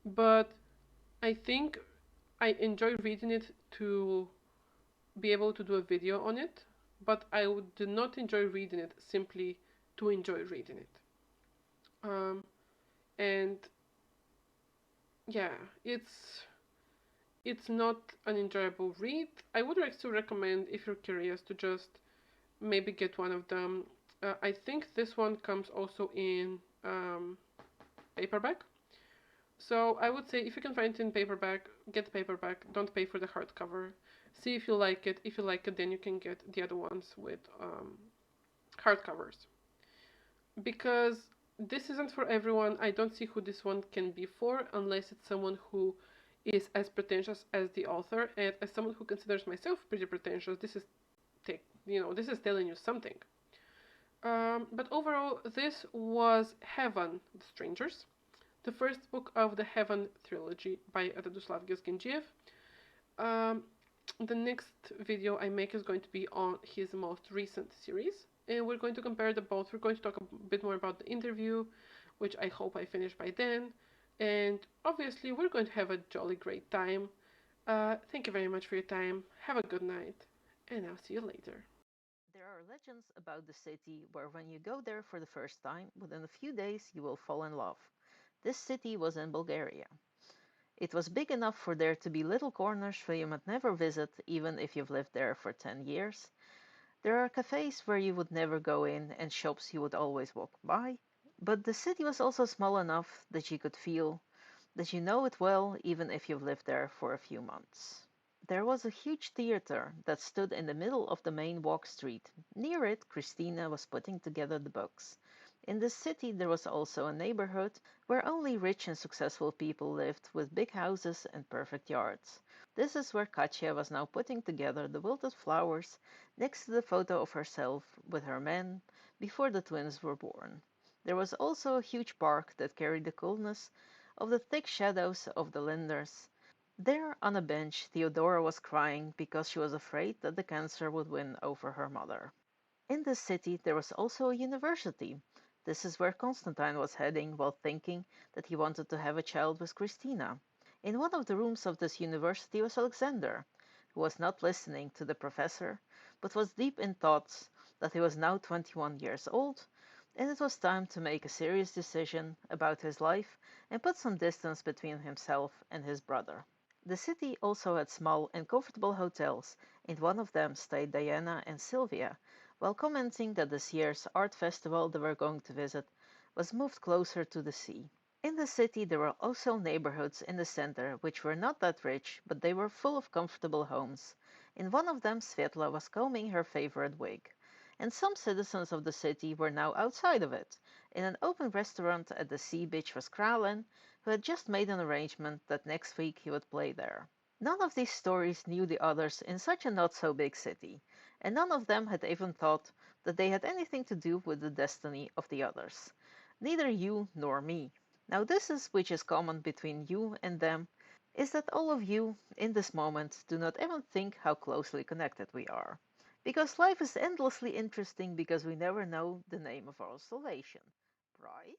But I think I enjoy reading it to be able to do a video on it, but I did not enjoy reading it simply to enjoy reading it. And yeah, it's not an enjoyable read. I would like to recommend, if you're curious, to just maybe get one of them. I think this one comes also in paperback. So I would say if you can find it in paperback, get the paperback. Don't pay for the hardcover. See if you like it. If you like it, then you can get the other ones with hardcovers. Because this isn't for everyone. I don't see who this one can be for unless it's someone who is as pretentious as the author. And as someone who considers myself pretty pretentious, this is telling you something. But overall, this was Heaven, The Strangers, the first book of the Heaven trilogy by Radoslav Gizginjiev. The next video I make is going to be on his most recent series, and we're going to compare the both. We're going to talk a bit more about the interview, which I hope I finish by then, and obviously we're going to have a jolly great time. Thank you very much for your time. Have a good night, and I'll see you later. There are legends about the city where when you go there for the first time, within a few days you will fall in love. This city was in Bulgaria. It was big enough for there to be little corners where you might never visit, even if you've lived there for 10 years. There are cafes where you would never go in and shops you would always walk by. But the city was also small enough that you could feel that you know it well, even if you've lived there for a few months. There was a huge theater that stood in the middle of the main walk street. Near it, Christina was putting together the books. In the city, there was also a neighborhood where only rich and successful people lived, with big houses and perfect yards. This is where Katya was now putting together the wilted flowers next to the photo of herself with her man before the twins were born. There was also a huge park that carried the coolness of the thick shadows of the linders. There, on a bench, Theodora was crying because she was afraid that the cancer would win over her mother. In the city, there was also a university. This is where Constantine was heading while thinking that he wanted to have a child with Christina. In one of the rooms of this university was Alexander, who was not listening to the professor, but was deep in thoughts that he was now 21 years old and it was time to make a serious decision about his life and put some distance between himself and his brother. The city also had small and comfortable hotels. In one of them stayed Diana and Sylvia, while commenting that this year's art festival they were going to visit was moved closer to the sea. In the city there were also neighborhoods in the center which were not that rich, but they were full of comfortable homes. In one of them Svetla was combing her favorite wig, and some citizens of the city were now outside of it. In an open restaurant at the sea beach was Kralin, who had just made an arrangement that next week he would play there. None of these stories knew the others in such a not-so-big city, and none of them had even thought that they had anything to do with the destiny of the others. Neither you nor me. Now this is which is common between you and them, is that all of you, in this moment, do not even think how closely connected we are. Because life is endlessly interesting because we never know the name of our salvation, right?